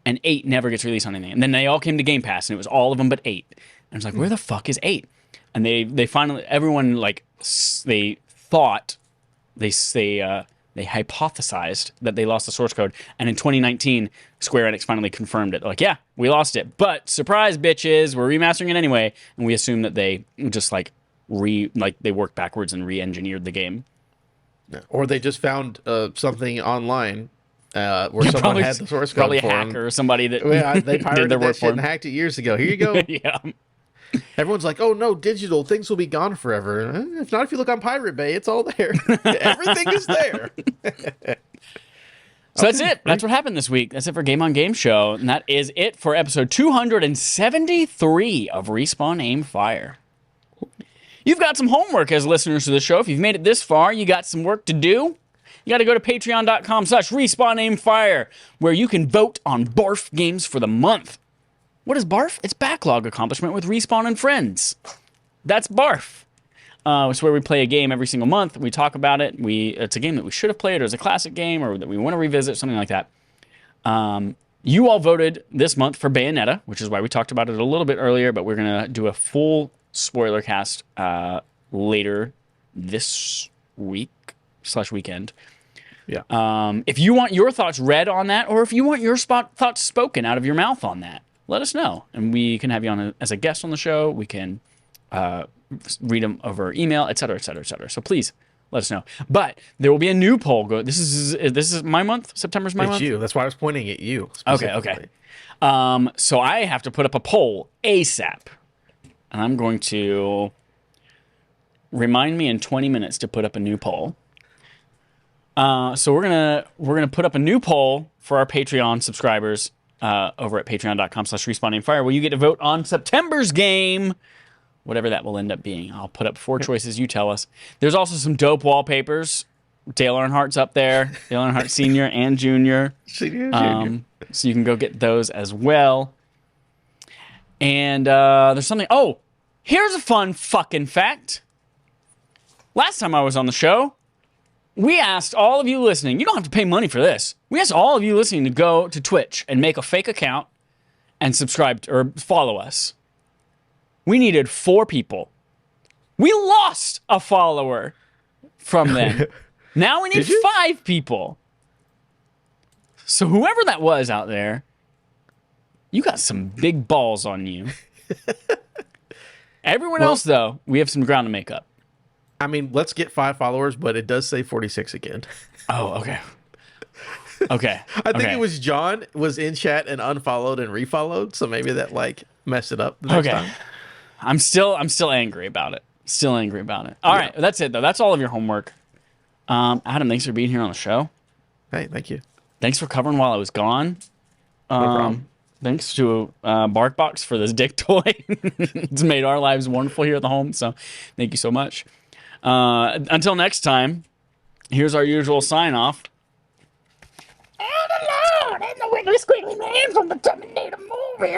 and 8 never gets released on anything. And then they all came to Game Pass, and it was all of them but 8. And I was like, where the fuck is 8? And they finally, everyone, they thought, they hypothesized that they lost the source code, and in 2019, Square Enix finally confirmed it. They're like, yeah, we lost it, but surprise, bitches, we're remastering it anyway. And we assume that they just they worked backwards and re-engineered the game, or they just found something online where someone had the source code. Probably a for hacker them. or somebody that they pirated did their that work shit for and them. hacked it years ago. Here you go. Yeah. Everyone's like, oh no, digital things will be gone forever. If not, if you look on Pirate Bay, it's all there. Everything is there. So that's it. That's what happened this week. That's it for Game on Game Show. And that is it for episode 273 of Respawn Aim Fire. You've got some homework as listeners to the show. If you've made it this far, you got some work to do. You got to go to patreon.com/respawn-aim-fire, where you can vote on barf games for the month. What is barf? It's backlog accomplishment with Respawn and friends. That's barf. It's where we play a game every single month. We talk about it. It's a game that we should have played, or it's a classic game, or that we want to revisit, something like that. You all voted this month for Bayonetta, which is why we talked about it a little bit earlier, but we're going to do a full spoiler cast later this week/weekend. Yeah. If you want your thoughts read on that, or if you want your thoughts spoken out of your mouth on that, let us know, and we can have you on as a guest on the show. We can read them over email, etc., etc., etc. So please let us know. But there will be a new poll. This is my month. September's my month. It's you. That's why I was pointing at you. Okay. So I have to put up a poll ASAP, and I'm going to remind me in 20 minutes to put up a new poll. So we're gonna put up a new poll for our Patreon subscribers over at patreon.com/respawn-aim-fire, where you get to vote on September's game, whatever that will end up being. I'll put up 4 choices. You tell us. There's also some dope wallpapers. Dale Earnhardt's up there. Dale Earnhardt Sr. and Jr. Senior and Junior. So you can go get those as well. And there's something. Oh, here's a fun fucking fact. Last time I was on the show, we asked all of you listening, you don't have to pay money for this. We asked all of you listening to go to Twitch and make a fake account and subscribe or follow us. We needed 4 people. We lost a follower from them. Now we need 5 people. So whoever that was out there, you got some big balls on you. Everyone else, though, we have some ground to make up. I mean, let's get 5 followers, but it does say 46 again. Oh, okay. Okay. I think it was John was in chat and unfollowed and refollowed, so maybe that messed it up the next time. I'm still angry about it. Still angry about it. All right, that's it though. That's all of your homework. Adam, thanks for being here on the show. Hey, thank you. Thanks for covering while I was gone. No problem. Thanks to BarkBox for this dick toy. It's made our lives wonderful here at the home, so thank you so much. Until next time, here's our usual sign-off. And the Lord, and the wiggly squiggly man from the Terminator movie.